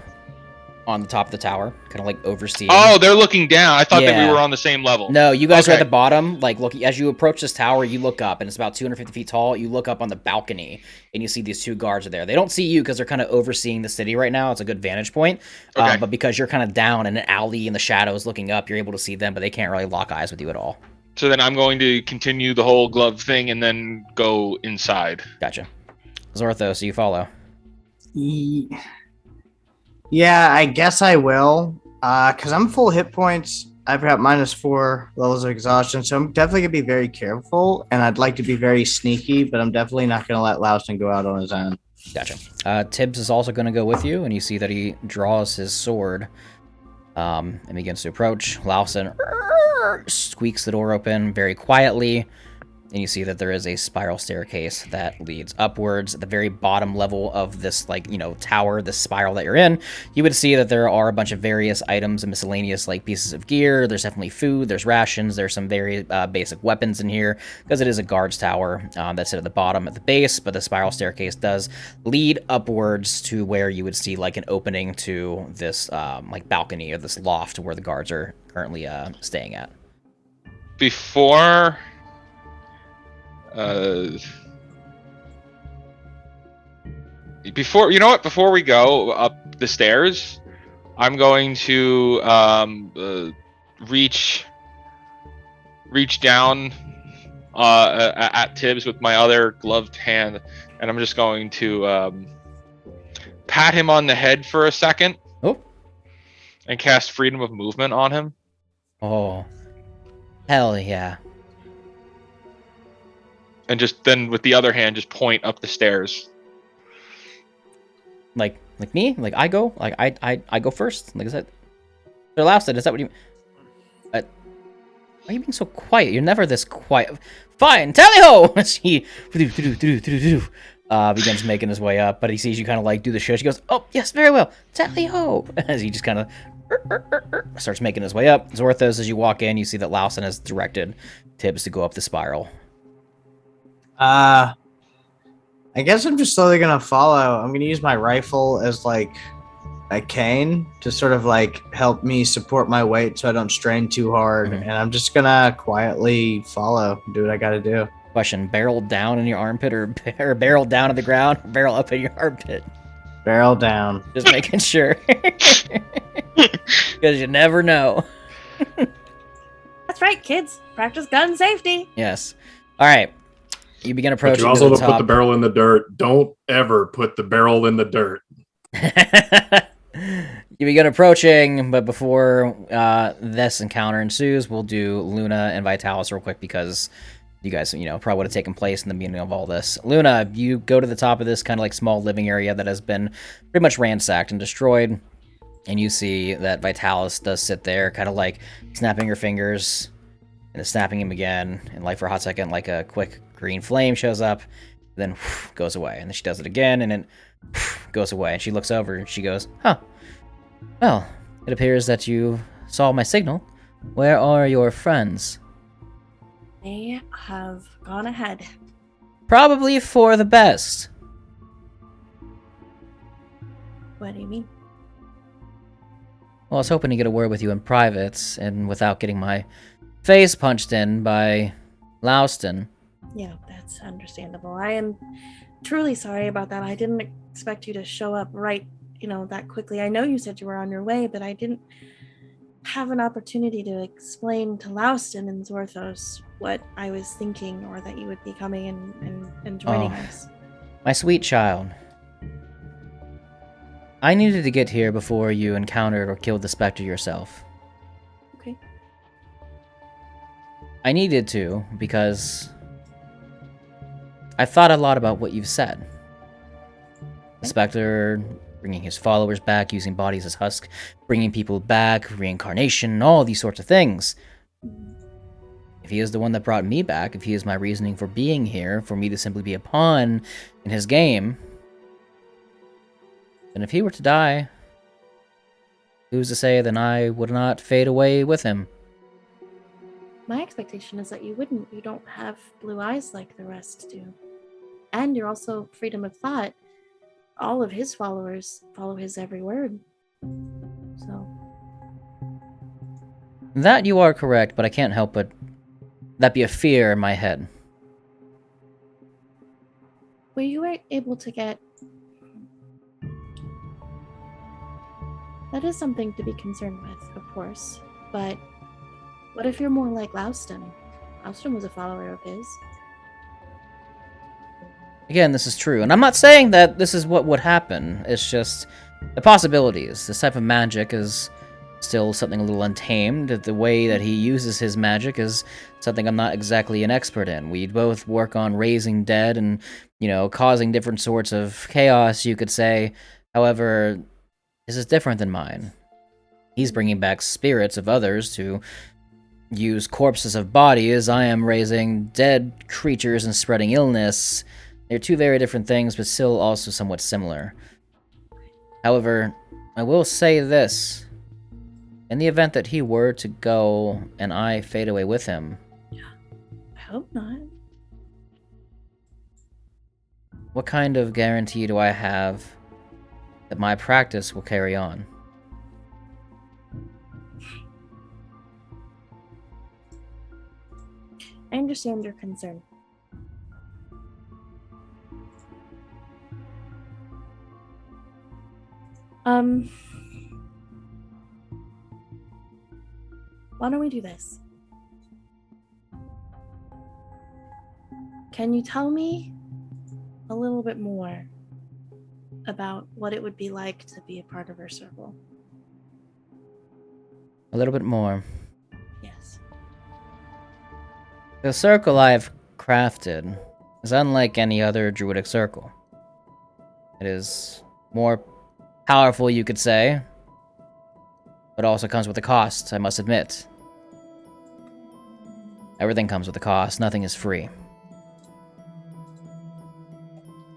on the top of the tower, kind of like overseeing. Oh, they're looking down. I thought that Yeah. we were on the same level. No, you guys are Okay. at the bottom. Like, look, as you approach this tower, you look up, and it's about 250 feet tall. You look up on the balcony, and you see these two guards are there. They don't see you because they're kind of overseeing the city right now. It's a good vantage point. Okay. But because you're kind of down in an alley in the shadows looking up, you're able to see them, but they can't really lock eyes with you at all. So then I'm going to continue the whole glove thing and then go inside. Gotcha. Zorthos, you follow. Yeah, I guess I will. Because I'm full hit points. I've got -4 levels of exhaustion, so I'm definitely going to be very careful, and I'd like to be very sneaky, but I'm definitely not going to let Lauston go out on his own. Gotcha. Tibbs is also going to go with you, and you see that he draws his sword and begins to approach. Lauston squeaks the door open very quietly, and you see that there is a spiral staircase that leads upwards. At the very bottom level of this, like, tower, this spiral that you're in, you would see that there are a bunch of various items and miscellaneous, like, pieces of gear. There's definitely food, there's rations, there's some very basic weapons in here, because it is a guard's tower that's at the bottom at the base, but the spiral staircase does lead upwards to where you would see, like, an opening to this, like, balcony or this loft where the guards are currently staying at. Before Before before we go up the stairs, I'm going to reach down at Tibbs with my other gloved hand, and I'm just going to pat him on the head for a second. Oh. And cast freedom of movement on him. Oh. Hell yeah. And just then with the other hand, just point up the stairs. Like me? Like I go? Like I go first? Like is that Sir Louston, is that what you why are you being so quiet? You're never this quiet. Fine, tally-ho! As he begins making his way up, but he sees you kind of like do the shush. He goes, oh, yes, very well. Tally-ho! As he just kind of starts making his way up. Zorthos, as you walk in, you see that Louston has directed Tibbs to go up the spiral. I guess I'm just slowly gonna follow. I'm gonna use my rifle as like a cane to sort of like help me support my weight so I don't strain too hard. Mhm. And I'm just gonna quietly follow, do what I gotta do. Question, barrel down in your armpit or barrel down to the ground, or barrel up in your armpit? Barrel down. Just making sure. Because you never know. That's right, kids. Practice gun safety. Yes. All right. You begin But approaching you also to the don't put top. the barrel in the dirt. Don't ever put the barrel in the dirt. You begin approaching, but before this encounter ensues, we'll do Luna and Vitalis real quick because you guys, probably would have taken place in the beginning of all this. Luna, you go to the top of this kind of like small living area that has been pretty much ransacked and destroyed, and you see that Vitalis does sit there, kind of like snapping her fingers, and then snapping him again, and like for a hot second, like a quick green flame shows up, then goes away, and then she does it again, and then goes away, and she looks over, and she goes, huh, well, it appears that you saw my signal. Where are your friends? They have gone ahead. Probably for the best. What do you mean? Well, I was hoping to get a word with you in private, and without getting my face punched in by Louston. Yeah, that's understandable. I am truly sorry about that. I didn't expect you to show up right, that quickly. I know you said you were on your way, but I didn't have an opportunity to explain to Louston and Zorthos what I was thinking, or that you would be coming and joining us. My sweet child. I needed to get here before you encountered or killed the Spectre yourself. Okay. I needed to, because I've thought a lot about what you've said. The Spectre bringing his followers back, using bodies as husk, bringing people back, reincarnation, all these sorts of things. If he is the one that brought me back, if he is my reasoning for being here, for me to simply be a pawn in his game, then if he were to die, who's to say that I would not fade away with him? My expectation is that you wouldn't. You don't have blue eyes like the rest do. And you're also freedom of thought. All of his followers follow his every word. So. That you are correct, but I can't help but that be a fear in my head. Were you able to get... That is something to be concerned with, of course. But what if you're more like Louston? Louston was a follower of his. Again, this is true, and I'm not saying that this is what would happen. It's just the possibilities. This type of magic is still something a little untamed. The way that he uses his magic is something I'm not exactly an expert in. We both work on raising dead and, causing different sorts of chaos, you could say. However, this is different than mine. He's bringing back spirits of others to use corpses of bodies. I am raising dead creatures and spreading illness. They're two very different things, but still also somewhat similar. However, I will say this. In the event that he were to go and I fade away with him, I hope not. what kind of guarantee do I have that my practice will carry on? I understand your concern. Why don't we do this? Can you tell me a little bit more about what it would be like to be a part of our circle? A little bit more. Yes. The circle I've crafted is unlike any other druidic circle. It is more powerful, you could say, but also comes with a cost, I must admit. Everything comes with a cost, nothing is free.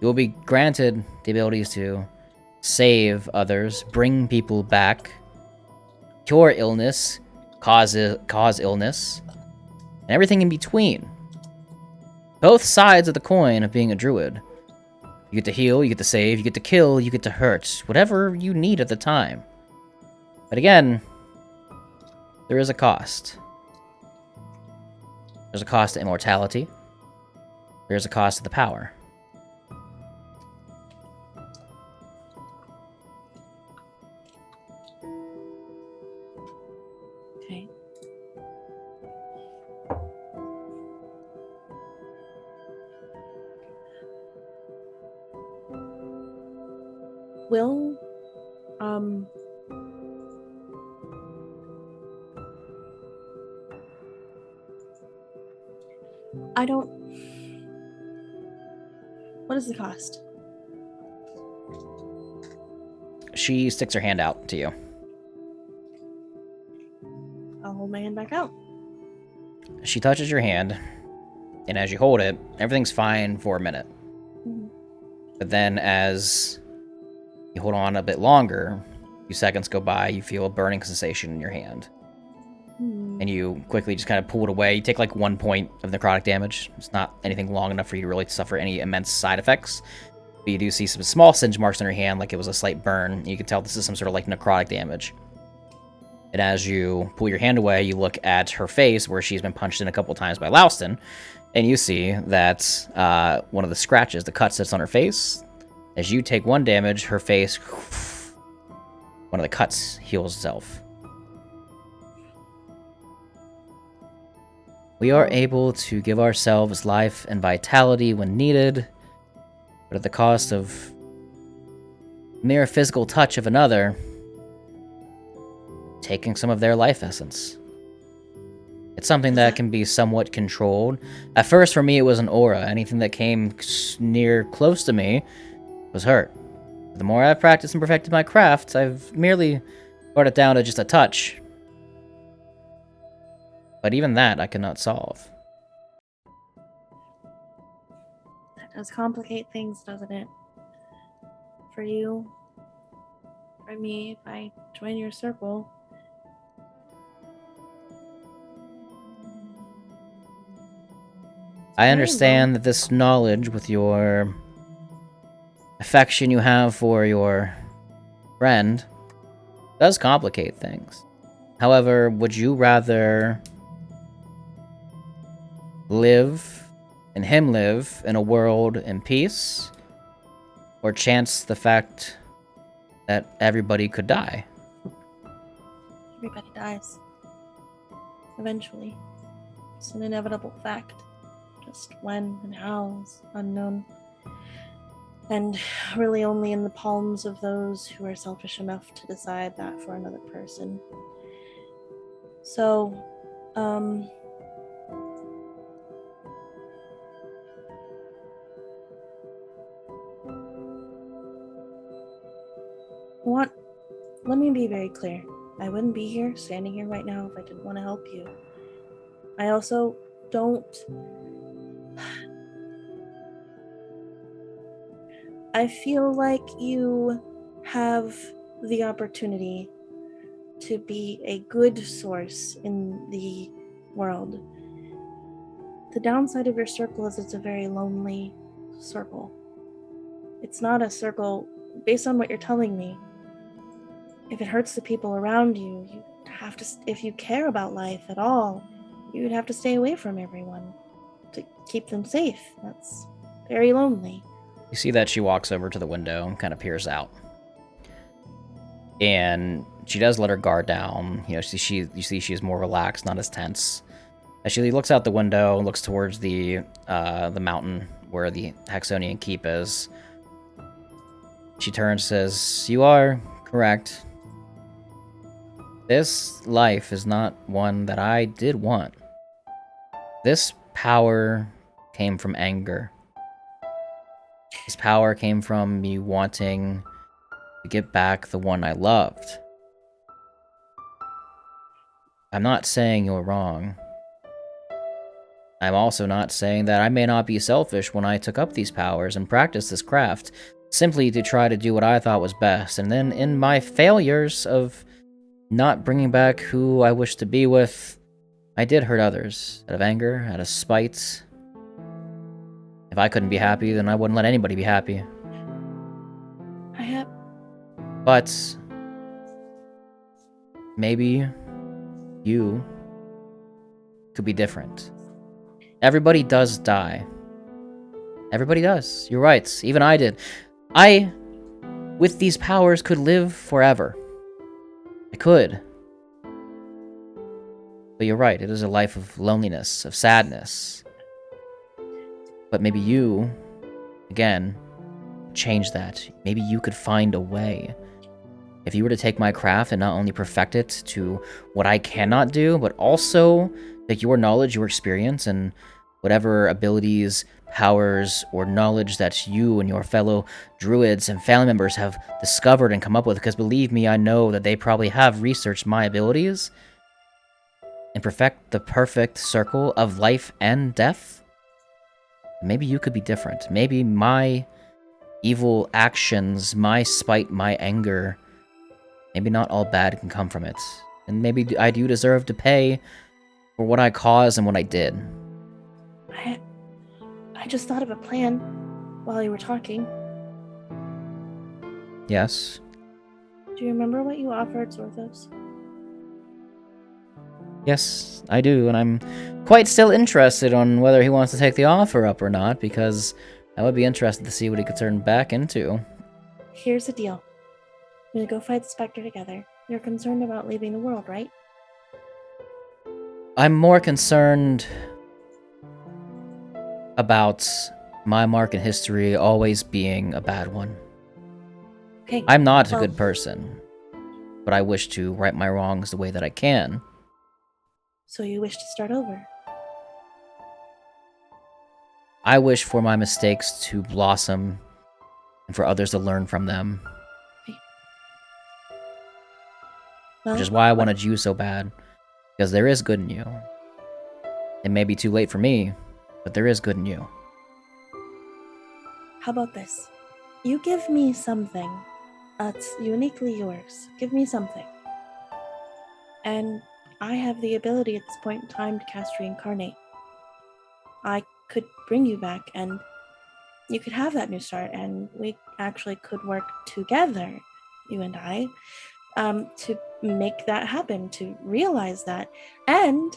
You will be granted the abilities to save others, bring people back, cure illness, cause illness, and everything in between. Both sides of the coin of being a druid. You get to heal, you get to save, you get to kill, you get to hurt, whatever you need at the time. But again, there is a cost. There's a cost to immortality. There's a cost to the power. Okay. Will, I don't... What is the cost? She sticks her hand out to you. I'll hold my hand back out. She touches your hand, and as you hold it, everything's fine for a minute. Mhm. But then as you hold on a bit longer, a few seconds go by, you feel a burning sensation in your hand. And you quickly just kind of pull it away. You take like 1 point of necrotic damage. It's not anything long enough for you to really suffer any immense side effects. But you do see some small singe marks on your hand, like it was a slight burn. You can tell this is some sort of like necrotic damage. And as you pull your hand away, you look at her face, where she's been punched in a couple times by Aal'Teron, and you see that one of the scratches, the cut sits on her face. As you take 1 damage, her face, one of the cuts heals itself. We are able to give ourselves life and vitality when needed, but at the cost of mere physical touch of another, taking some of their life essence. It's something that can be somewhat controlled. At first, for me, it was an aura. Anything that came close to me was hurt. The more I've practiced and perfected my craft, I've merely brought it down to just a touch. But even that, I cannot solve. That does complicate things, doesn't it? For you, for me, if I join your circle. I understand that this knowledge, with your affection you have for your friend, does complicate things. However, would you rather live and him live in a world in peace, or chance the fact that everybody could die? Everybody dies. Eventually. It's an inevitable fact. Just when and how is unknown. And really only in the palms of those who are selfish enough to decide that for another person. So, let me be very clear. I wouldn't be here, standing here right now, if I didn't want to help you. I also don't... I feel like you have the opportunity to be a good source in the world. The downside of your circle is it's a very lonely circle. It's not a circle, based on what you're telling me, if it hurts the people around you, you have to, if you care about life at all, you would have to stay away from everyone to keep them safe. That's very lonely. You see that she walks over to the window and kind of peers out. And she does let her guard down. You see she's more relaxed, not as tense. As she looks out the window and looks towards the mountain where the Haxonian Keep is, she turns and says, "You are correct. This life is not one that I did want. This power came from anger. This power came from me wanting to get back the one I loved. I'm not saying you're wrong. I'm also not saying that I may not be selfish when I took up these powers and practiced this craft, simply to try to do what I thought was best, and then in my failures of not bringing back who I wish to be with, I did hurt others, out of anger, out of spite. If I couldn't be happy, then I wouldn't let anybody be happy. But maybe you could be different. Everybody does die. Everybody does. You're right. Even I did. I, with these powers, could live forever. I could. But you're right. It is a life of loneliness, of sadness. But maybe you, again, change that. Maybe you could find a way. If you were to take my craft and not only perfect it to what I cannot do, but also take your knowledge, your experience, and whatever abilities, powers, or knowledge that you and your fellow druids and family members have discovered and come up with, because believe me, I know that they probably have researched my abilities, and perfect the perfect circle of life and death, maybe you could be different. Maybe my evil actions, my spite, my anger, maybe not all bad can come from it. And maybe I do deserve to pay for what I caused and what I did. I just thought of a plan while you were talking. Yes? Do you remember what you offered Zorthos? Yes, I do, and I'm quite still interested on whether he wants to take the offer up or not, because I would be interested to see what he could turn back into. Here's the deal. We're gonna go fight the Spectre together. You're concerned about leaving the world, right? I'm more concerned about my mark in history always being a bad one. Okay. I'm not a good person, but I wish to right my wrongs the way that I can. So you wish to start over? I wish for my mistakes to blossom and for others to learn from them. Well, Which is why I wanted you so bad. Because there is good in you. It may be too late for me, but there is good in you. how about this? You give me something that's uniquely yours. Give me something. And I have the ability at this point in time to cast Reincarnate. I could bring you back and you could have that new start, and we actually could work together, you and I, to make that happen, to realize that. And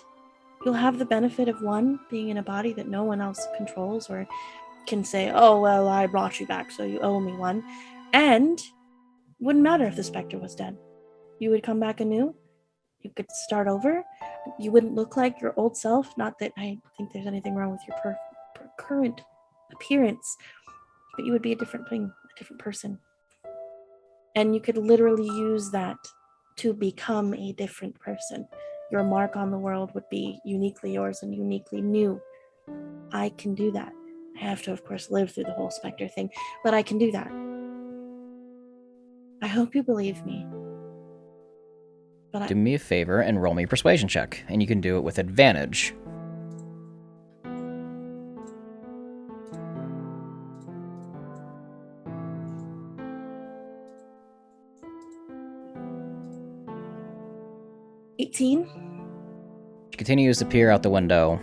you'll have the benefit of one, being in a body that no one else controls or can say, oh, well, I brought you back, so you owe me one. And wouldn't matter if the Spectre was dead. You would come back anew. You could start over. You wouldn't look like your old self. Not that I think there's anything wrong with your current appearance, but you would be a different thing, a different person. And you could literally use that to become a different person. Your mark on the world would be uniquely yours and uniquely new. I can do that. I have to, of course, live through the whole Spectre thing, but I can do that. I hope you believe me. But Do me a favor and roll me a persuasion check, and you can do it with advantage. $18? She continues to peer out the window.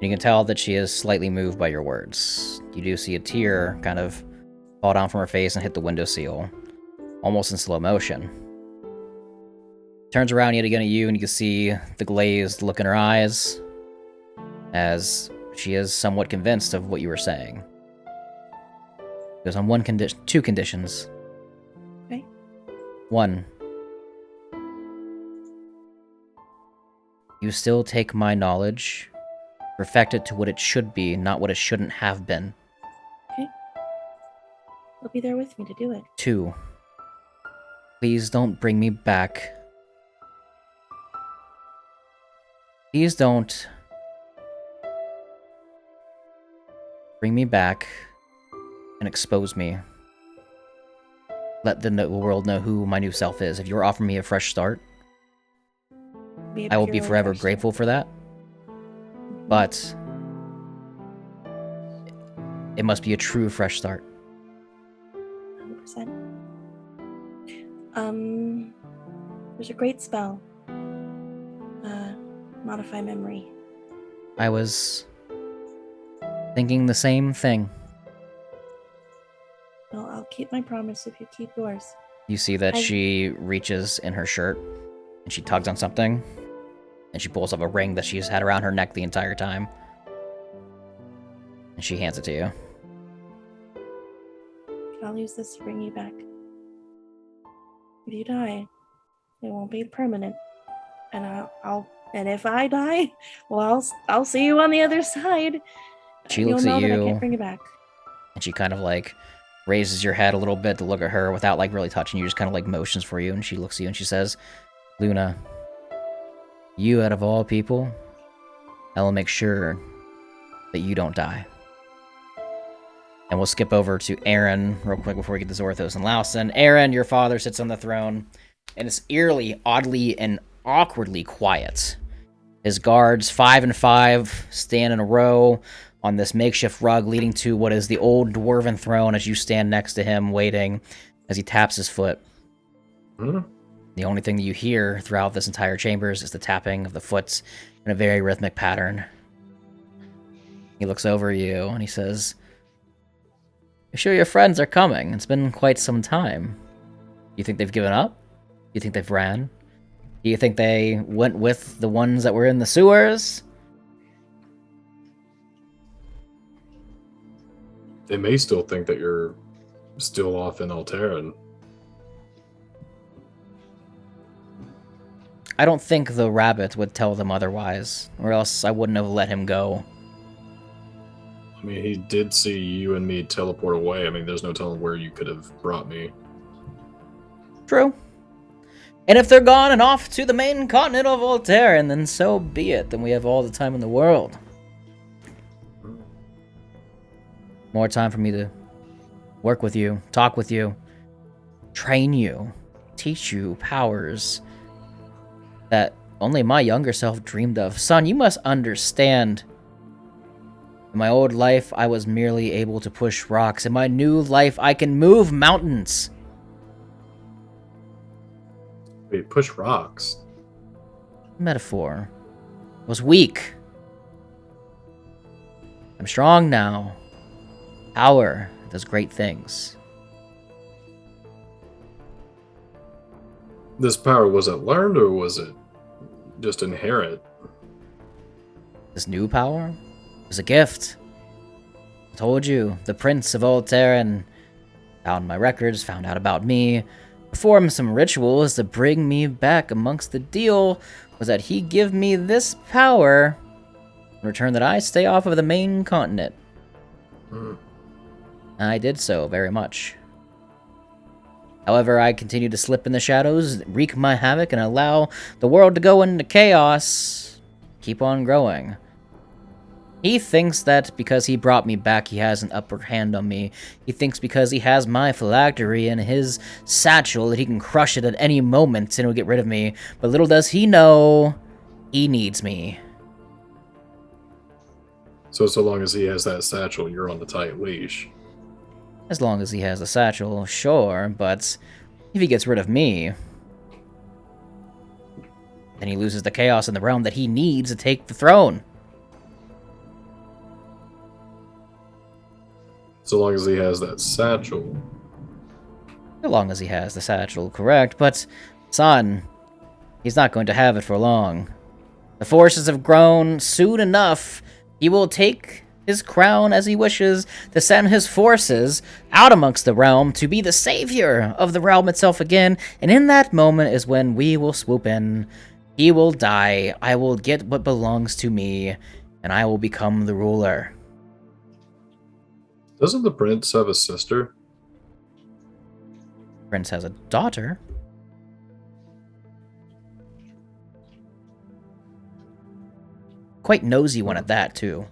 You can tell that she is slightly moved by your words. You do see a tear kind of fall down from her face and hit the windowsill, almost in slow motion. Turns around yet again at you, and you can see the glazed look in her eyes, as she is somewhat convinced of what you were saying. Because on two conditions. Okay. 1. You still take my knowledge, perfect it to what it should be, not what it shouldn't have been. Okay. You'll be there with me to do it. 2. Please don't bring me back. Please don't bring me back and expose me. Let the world know who my new self is. If you're offering me a fresh start, I will be forever grateful for that. But it must be a true fresh start. 100%. There's a great spell. Modify memory. I was thinking the same thing. Well, I'll keep my promise if you keep yours. You see that she reaches in her shirt and she tugs on something and she pulls up a ring that she's had around her neck the entire time. And she hands it to you. I'll use this to bring you back. If you die, it won't be permanent. And and if I die, well, I'll see you on the other side. She looks at You'll know that I you, can't bring you back. and she kind of like raises your head a little bit to look at her without like really touching you, just kind of like motions for you, and she looks at you and she says, Luna, you out of all people, I will make sure that you don't die. And we'll skip over to Eren real quick before we get to Zorthos and Lausen. Eren, your father, sits on the throne, and it's eerily, oddly, and awkwardly quiet. His guards, 5 and 5, stand in a row on this makeshift rug leading to what is the old dwarven throne as you stand next to him waiting as he taps his foot. The only thing that you hear throughout this entire chambers is the tapping of the foot in a very rhythmic pattern. He looks over you and he says, "You're sure your friends are coming? It's been quite some time. You think they've given up? You think they've ran? Do you think they went with the ones that were in the sewers?" They may still think that you're still off in Aal'Teron. I don't think the rabbit would tell them otherwise, or else I wouldn't have let him go. I mean, he did see you and me teleport away. I mean, there's no telling where you could have brought me. True. And if they're gone and off to the main continent of Aal'Teron, then so be it. Then we have all the time in the world. More time for me to work with you, talk with you, train you, teach you powers that only my younger self dreamed of. Son, you must understand. In my old life, I was merely able to push rocks. In my new life, I can move mountains. Wait, push rocks? Metaphor. I was weak. I'm strong now. Power does great things. This power, was it learned or was it just inherent? This new power was a gift. I told you, the Prince of Aal'Teron found my records, found out about me, performed some rituals to bring me back. Amongst the deal was that he give me this power in return that I stay off of the main continent. I did so very much. However, I continue to slip in the shadows, wreak my havoc, and allow the world to go into chaos. Keep on growing. He thinks that because he brought me back, he has an upper hand on me. He thinks because he has my phylactery in his satchel that he can crush it at any moment and it'll get rid of me. But little does he know, he needs me. So long as he has that satchel, you're on the tight leash. As long as he has the satchel, sure, but if he gets rid of me, then he loses the chaos in the realm that he needs to take the throne. So long as he has that satchel. So long as he has the satchel, correct, but, son, he's not going to have it for long. The forces have grown. Soon enough, he will take his crown as he wishes, to send his forces out amongst the realm to be the savior of the realm itself again, and in that moment is when we will swoop in. He will die, I will get what belongs to me, and I will become the ruler. Doesn't the prince have a sister? Prince has a daughter. Quite nosy one at that, too.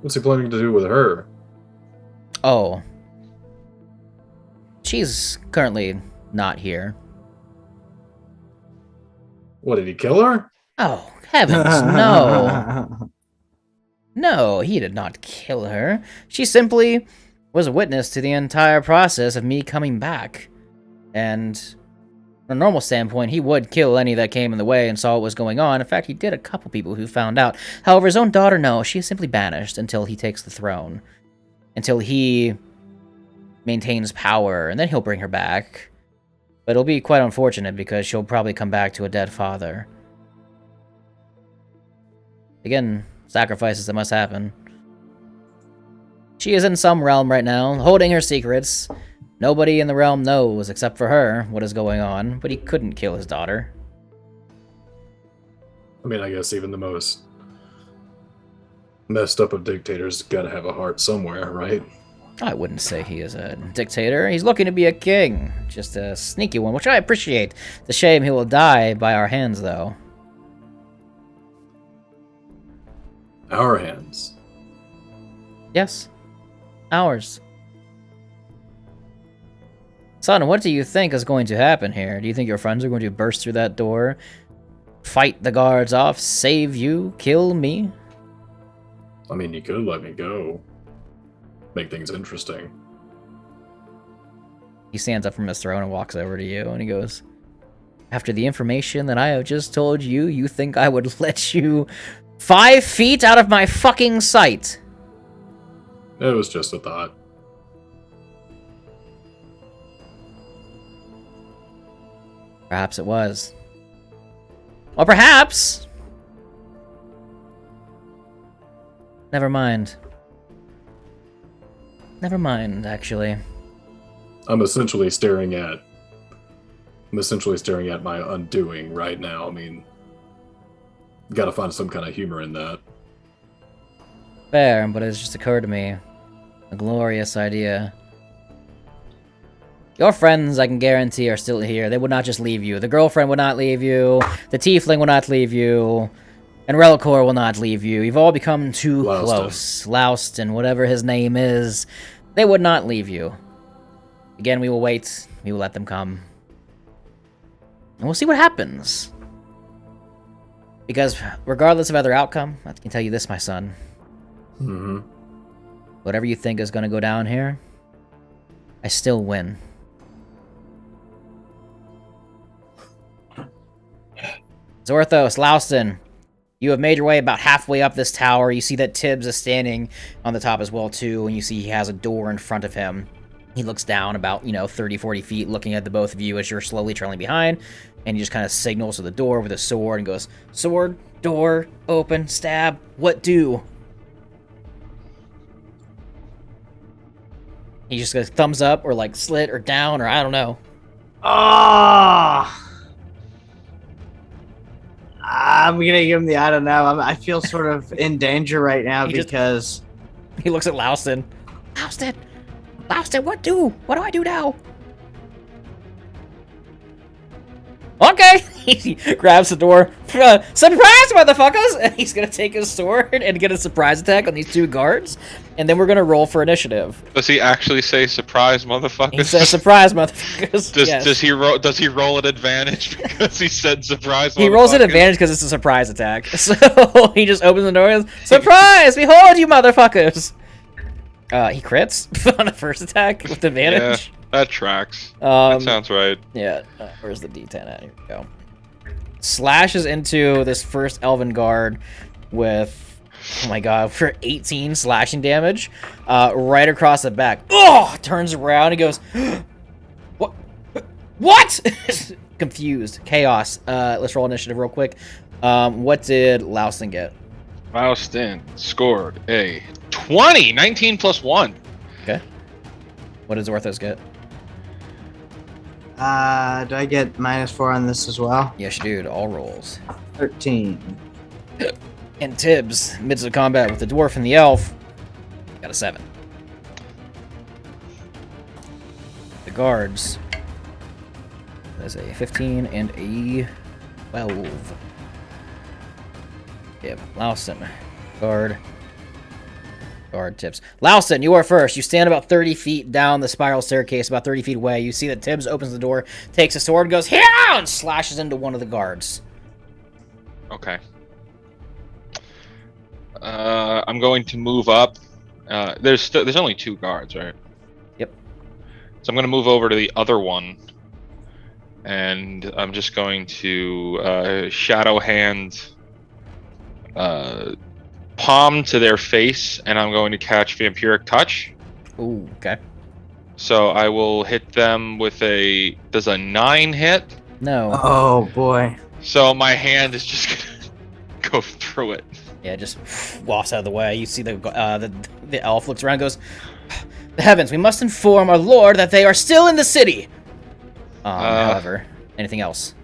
What's he planning to do with her? Oh. She's currently not here. What, did he kill her? Oh, heavens, no. No, he did not kill her. She simply was a witness to the entire process of me coming back. And from a normal standpoint, he would kill any that came in the way and saw what was going on. In fact, he did a couple people who found out. However, his own daughter, no, she is simply banished until he takes the throne. Until he maintains power, and then he'll bring her back. But it'll be quite unfortunate because she'll probably come back to a dead father. Again, sacrifices that must happen. She is in some realm right now, holding her secrets. Nobody in the realm knows, except for her, what is going on, but he couldn't kill his daughter. I mean, I guess even the most messed up of dictators gotta have a heart somewhere, right? I wouldn't say he is a dictator. He's looking to be a king. Just a sneaky one, which I appreciate. It's a shame he will die by our hands, though. Our hands. Yes. Ours. Son, what do you think is going to happen here? Do you think your friends are going to burst through that door, fight the guards off, save you, kill me? I mean, you could let me go. Make things interesting. He stands up from his throne and walks over to you, and he goes, after the information that I have just told you, you think I would let you 5 feet out of my fucking sight? It was just a thought. Perhaps it was. Or perhaps... Never mind. Never mind, actually. I'm essentially staring at my undoing right now. I mean, gotta find some kind of humor in that. Fair, but it's just occurred to me. A glorious idea. Your friends, I can guarantee, are still here. They would not just leave you. The girlfriend would not leave you. The tiefling would not leave you. And Relicor will not leave you. You've all become too close. Louston, whatever his name is. They would not leave you. Again, we will wait. We will let them come. And we'll see what happens. Because regardless of other outcome, I can tell you this, my son. Mm-hmm. Whatever you think is going to go down here, I still win. Zorthos, Louston, you have made your way about halfway up this tower. You see that Tibbs is standing on the top as well, too, and you see he has a door in front of him. He looks down about, 30, 40 feet, looking at the both of you as you're slowly trailing behind, and he just kind of signals to the door with a sword and goes, sword, door, open, stab, what do? He just goes thumbs up, or like slit, or down, or I don't know. Ah! I'm gonna give him the I don't know. I feel sort of in danger right now because he looks at Louston. Louston, what do? What do I do now? Okay! He grabs the door. Surprise, motherfuckers! And he's gonna take his sword and get a surprise attack on these 2 guards. And then we're gonna roll for initiative. Does he actually say surprise, motherfuckers? He says surprise, motherfuckers. Yes. Does he roll at advantage because he said surprise, motherfuckers? He rolls at advantage because it's a surprise attack. So he just opens the door and goes, surprise! Behold, you motherfuckers! He crits on the first attack with advantage. Yeah. That tracks. That sounds right. Yeah. Where's the D10 at? Here we go. Slashes into this first elven guard with Oh my god, for 18 slashing damage, right across the back. Oh, turns around and goes, what? What? Confused, chaos. Let's roll initiative real quick. What did Louston get? Louston scored a 20, 19 plus 1. Okay. What does Orthos get? Do I get -4 on this as well? Yes, you do. All rolls. 13. And Tibbs, midst of combat with the dwarf and the elf, got a 7. The guards, there's a 15 and a 12. Yep, Louston, guard, Tibbs. Louston, you are first. You stand about 30 feet down the spiral staircase, about 30 feet away. You see that Tibbs opens the door, takes a sword, goes, here, and slashes into one of the guards. Okay. I'm going to move up. There's only 2 guards, right? Yep. So I'm going to move over to the other one, and I'm just going to shadow hand palm to their face, and I'm going to catch vampiric touch. Ooh, okay. So I will hit them with does a 9 hit? No. Oh boy. So my hand is just gonna go through it. Yeah, just wafts out of the way. You see the elf looks around and goes, the heavens, we must inform our lord that they are still in the city. However, anything else?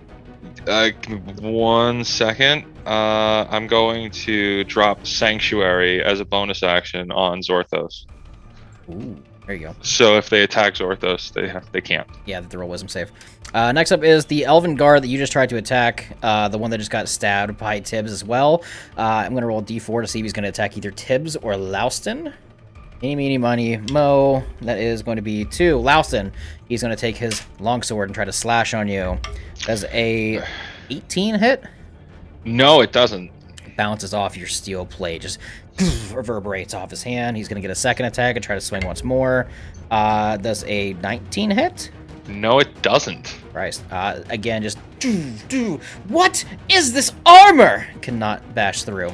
Give me 1 second. I'm going to drop Sanctuary as a bonus action on Zorthos. Ooh, there you go. So if they attack Zorthos, they can't. Yeah, the roll wisdom save. Next up is the Elven Guard that you just tried to attack, the one that just got stabbed by Tibbs as well. I'm going to roll D4 to see if he's going to attack either Tibbs or Louston. Eeny, meeny, miny, mo. That is going to be 2. Louston, he's going to take his longsword and try to slash on you. Does a 18 hit? No, it doesn't. Bounces off your steel plate, just reverberates off his hand. He's going to get a second attack and try to swing once more. Does a 19 hit? No, it doesn't. Christ. Again, just what is this armor? Cannot bash through.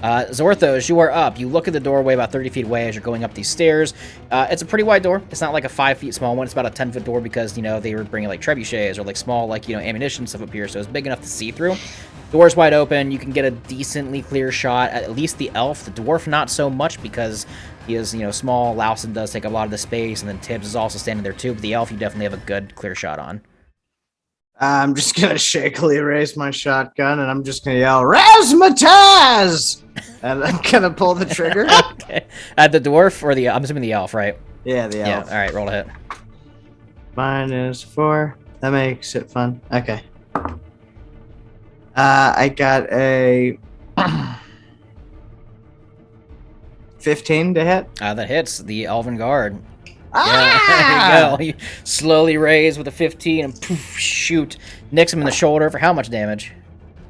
Zorthos, you are up. You look at the doorway about 30 feet away as you're going up these stairs. It's a pretty wide door. It's not like a 5 feet small one. It's about a 10-foot door because, you know, they were bringing like trebuchets or like small, like, you know, ammunition stuff up here. So it's big enough to see through. Door's wide open. You can get a decently clear shot. At least the elf. The dwarf, not so much because he is, you know, small. Louston does take a lot of the space. And then Tibbs is also standing there too. But the elf, you definitely have a good clear shot on. I'm just gonna shakily raise my shotgun and I'm just gonna yell, Razmataz! And I'm gonna pull the trigger. Okay. At the dwarf or I'm assuming the elf, right? Yeah, the elf. Yeah, alright, roll a hit. -4. That makes it fun. Okay. I got a 15 to hit. That hits the Elven Guard. Ah! Yeah, there you go. You slowly raise with a 15 and poof, shoot. Nicks him in the shoulder for how much damage?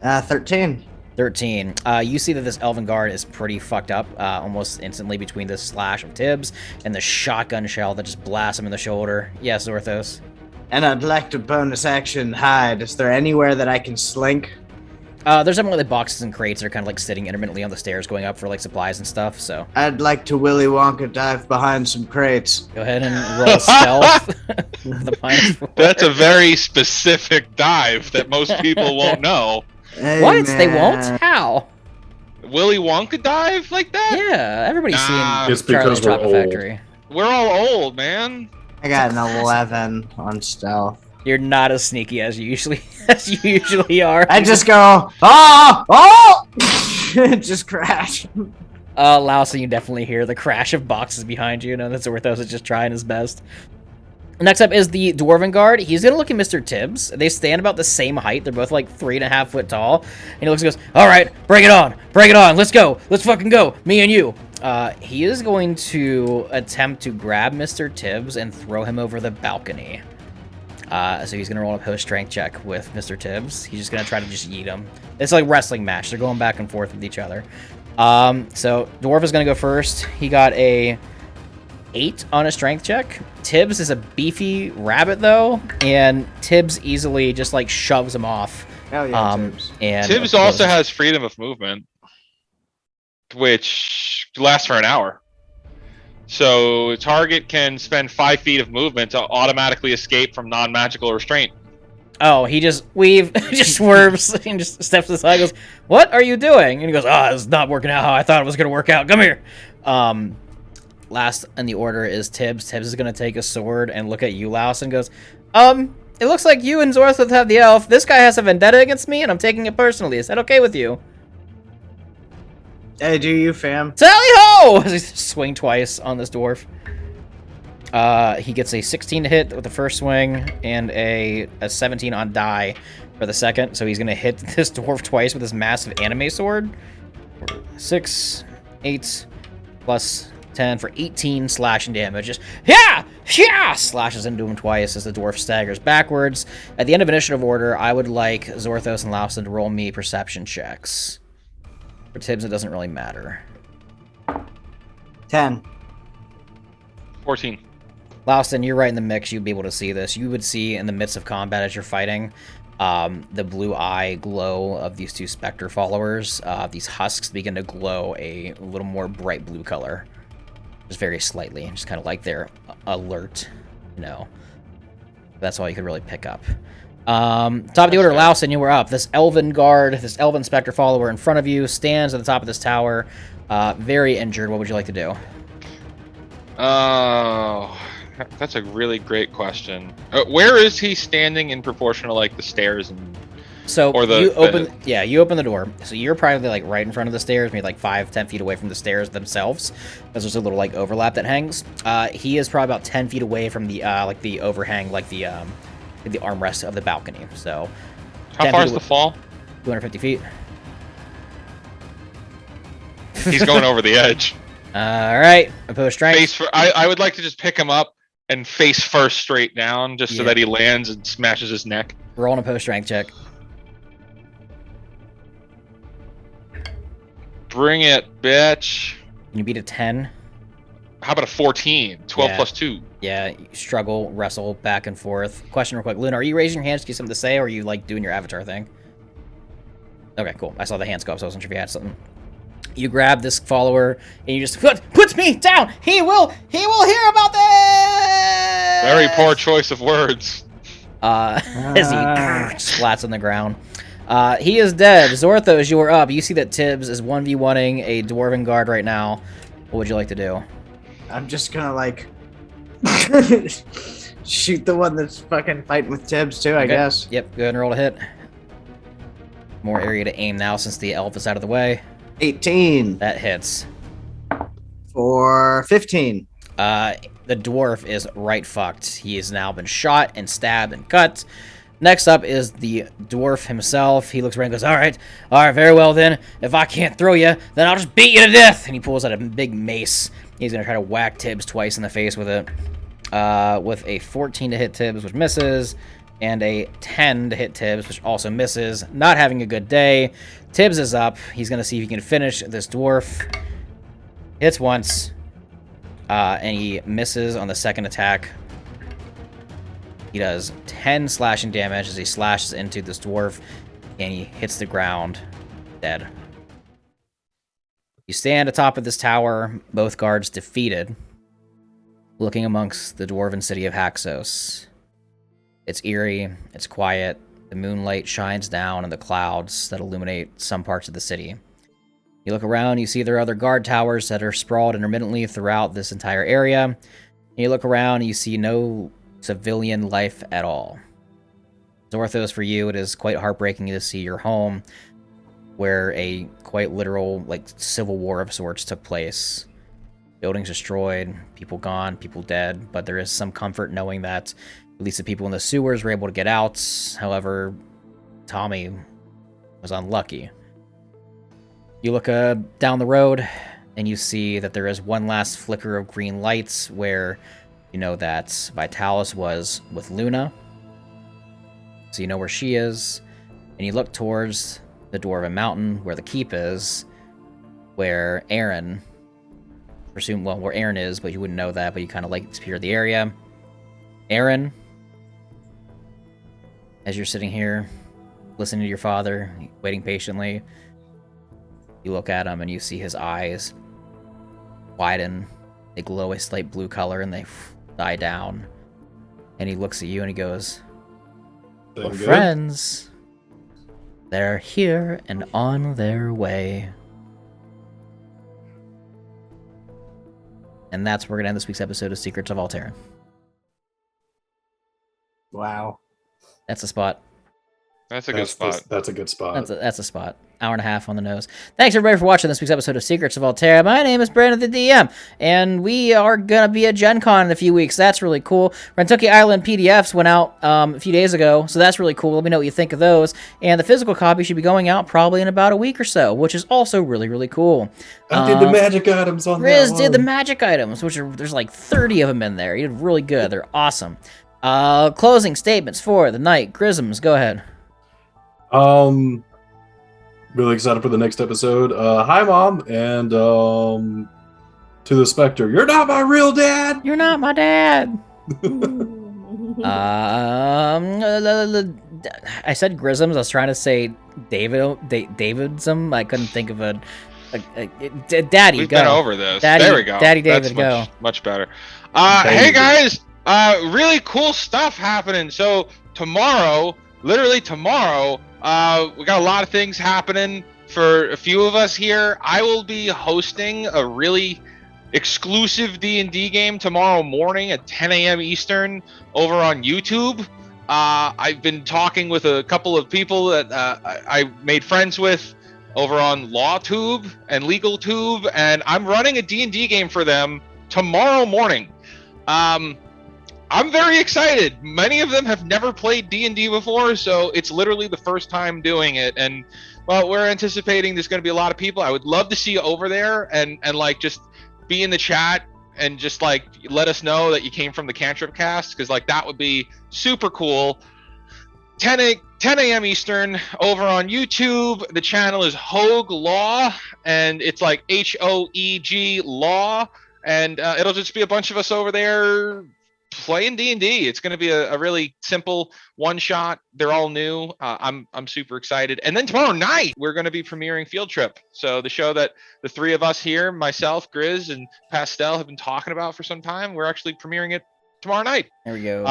13. 13. You see that this Elven Guard is pretty fucked up almost instantly between the slash of Tibbs and the shotgun shell that just blasts him in the shoulder. Yes, Zorthos. And I'd like to bonus action hide. Is there anywhere that I can slink? There's definitely like boxes and crates that are kind of like sitting intermittently on the stairs going up for like supplies and stuff, so. I'd like to Willy Wonka dive behind some crates. Go ahead and roll stealth. With a -4. That's a very specific dive that most people won't know. Hey, What? They man. won't? How? Willy Wonka dive like that? Yeah, everybody's Nah. seen It's because Charlie's we're Chocolate old. Factory. We're all old, man. I got an 11 on stealth. You're not as sneaky as you usually are. I just go, oh! Just crash. Lousy, you definitely hear the crash of boxes behind you. No, that's Zorthos is just trying his best. Next up is the Dwarven Guard. He's gonna look at Mr. Tibbs. They stand about the same height. They're both like 3.5 foot tall. And he looks and goes, all right, bring it on. Let's go. Let's fucking go. Me and you. He is going to attempt to grab Mr. Tibbs and throw him over the balcony. So he's gonna roll a post strength check with Mr. Tibbs. He's just gonna try to just yeet him. It's like a wrestling match. They're going back and forth with each other. So Dwarf is gonna go first. He got a 8 on a strength check. Tibbs is a beefy rabbit though, and Tibbs easily just like shoves him off. Hell yeah, Tibbs. And Tibbs also has freedom of movement. which lasts for an hour. So target can spend 5 feet of movement to automatically escape from non-magical restraint. Oh, he just just swerves and just steps aside and goes, "What are you doing?" And he goes, "Oh, it's not working out how I thought it was going to work out. Come here." Last in the order is Tibbs. Tibbs is going to take a sword and look at you, Louse, and goes, it looks like you and Zorthos have the elf. This guy has a vendetta against me, and I'm taking it personally. Is that okay with you?" Hey, do you, fam? Tally ho! As he swing twice on this dwarf. He gets a 16 to hit with the first swing and a 17 on die for the second. So he's going to hit this dwarf twice with his massive anime sword. 6, 8, plus 10 for 18 slashing damage. Just, yeah! Slashes into him twice as the dwarf staggers backwards. At the end of initiative order, I would like Zorthos and Lauston to roll me perception checks. For Tibbs, it doesn't really matter. 10. 14. Lauston, you're right in the mix. You'd be able to see this. You would see in the midst of combat as you're fighting, the blue eye glow of these two Spectre followers. These husks begin to glow a little more bright blue color. Just very slightly. Just kind of like they're alert, you know. That's all you could really pick up. Top of the order, Lauston, you were up. This elven guard, this elven Spectre follower in front of you stands at the top of this tower, very injured. What would you like to do? Oh, that's a really great question. Where is he standing in proportion to like the stairs and? So or you open the door. So you're probably like right in front of the stairs, maybe like 5-10 feet away from the stairs themselves, because there's a little like overlap that hangs. He is probably about 10 feet away from the like the overhang, like the armrest of the balcony. So how far is the fall? 250 feet. He's going over the edge. All right, opposed strength. I would like to just pick him up and face first straight down, just so that he lands and smashes his neck. Roll an opposed strength check. Bring it, bitch. Can you beat a 10? How about a 14? 12 plus 2. Yeah, you struggle, wrestle back and forth. Question real quick. Luna, are you raising your hands to get something to say, or are you, like, doing your avatar thing? Okay, cool. I saw the hands go up, so I wasn't sure if you had something. You grab this follower, and you just, puts me down! He will hear about this! Very poor choice of words. As he splats on the ground. He is dead. Zorthos, you are up. You see that Tibbs is 1v1ing a dwarven guard right now. What would you like to do? I'm just gonna, like, shoot the one that's fucking fighting with Tibbs, too, I guess. Yep, go ahead and roll a hit. More area to aim now since the elf is out of the way. 18. That hits. For 15. The dwarf is right fucked. He has now been shot and stabbed and cut. Next up is the dwarf himself. He looks around and goes, all right, very well then. If I can't throw you, then I'll just beat you to death. And he pulls out a big mace. He's going to try to whack Tibbs twice in the face with it. With a 14 to hit Tibbs, which misses, and a 10 to hit Tibbs, which also misses. Not having a good day. Tibbs is up. He's going to see if he can finish this dwarf. Hits once, and he misses on the second attack. He does 10 slashing damage as he slashes into this dwarf, and he hits the ground dead. You stand atop of this tower, both guards defeated, looking amongst the dwarven city of Haxos. It's eerie, it's quiet, the moonlight shines down on the clouds that illuminate some parts of the city. You look around, you see there are other guard towers that are sprawled intermittently throughout this entire area. And you look around, and you see no civilian life at all. Zorthos, for you, it is quite heartbreaking to see your home, where a quite literal, like, civil war of sorts took place. Buildings destroyed, people gone, people dead, but there is some comfort knowing that at least the people in the sewers were able to get out. However, Tommy was unlucky. You look down the road, and you see that there is one last flicker of green lights where you know that Vitalis was with Luna. So you know where she is. And you look towards the Dwarven Mountain, where the keep is, where Eren, where Eren is, but you wouldn't know that, but you kind of like to peer the area. Eren, as you're sitting here, listening to your father, waiting patiently, You look at him and you see his eyes widen. They glow a slight blue color and they die down. And he looks at you and he goes, Doing "Well, good? friends, they're here and on their way." And that's where we're going to end this week's episode of Secrets of Aal'Teron. Wow. That's a spot. That's a good spot. That's a good spot. That's a spot. Hour and a half on the nose. Thanks everybody for watching this week's episode of Secrets of Aal'Teron. My name is Brandon the DM, and we are gonna be at Gen Con in a few weeks. That's really cool. Rentucky Island PDFs went out a few days ago, so that's really cool. Let me know what you think of those. And the physical copy should be going out probably in about a week or so, which is also really, really cool. I did the magic items on Riz that did the one. magic items, which are there's like 30 of them in there. He did really good. They're awesome. Closing statements for the night. Grisms, go ahead. Really excited for the next episode. Hi, Mom, and to the Spectre, you're not my real dad. You're not my dad. I said Grisms. I was trying to say Davidsm. I couldn't think of a Daddy. We've go. been over this. Daddy, there we go. Daddy David, That's go. much better. Daddy Hey David. guys, really cool stuff happening. So tomorrow, literally tomorrow, we got a lot of things happening for a few of us here. I will be hosting a really exclusive D&D game tomorrow morning at 10 a.m. Eastern over on YouTube. I've been talking with a couple of people that I made friends with over on LawTube and LegalTube, and I'm running a D&D game for them tomorrow morning. I'm very excited. Many of them have never played D&D before, so it's literally the first time doing it. And well, we're anticipating there's going to be a lot of people. I would love to see you over there and like just be in the chat and just like let us know that you came from the Cantrip cast, because like that would be super cool. 10 a.m. Eastern over on YouTube. The channel is Hoeg Law, and it's like HOEG Law, and it'll just be a bunch of us over there playing D&D. It's going to be a really simple one shot. They're all new. I'm super excited. And then tomorrow night we're going to be premiering Field Trip. So the show that the three of us here, myself, Grizz, and Pastel have been talking about for some time, we're actually premiering it tomorrow night. There we go.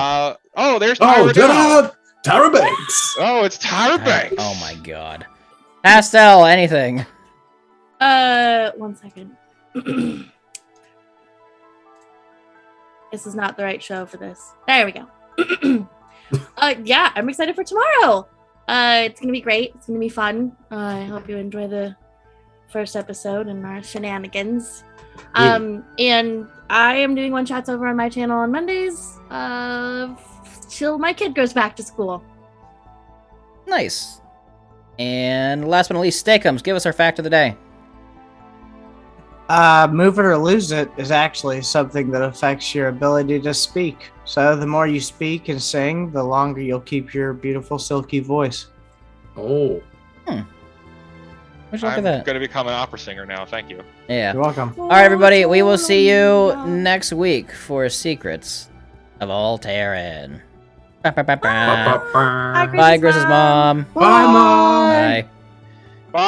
There's Tyra Dow. Tyra Banks. Oh, it's Tyra Banks. Oh my god. Pastel, anything? 1 second. This is not the right show for this. There we go. Yeah, I'm excited for tomorrow. It's gonna be great. It's gonna be fun. I hope you enjoy the first episode and our shenanigans. And I am doing one shots over on my channel on Mondays. Till my kid goes back to school. Nice. And last but not least, Steakums, give us our fact of the day. Move it or lose it is actually something that affects your ability to speak. So the more you speak and sing, the longer you'll keep your beautiful silky voice. Oh. What'd you look I'm at that? going to become an opera singer now. Thank you. Yeah. You're welcome. All right, everybody. We will see you next week for Secrets of Aal'Teron. Bye, Bye, Grizz's mom. Bye, Mom. Bye.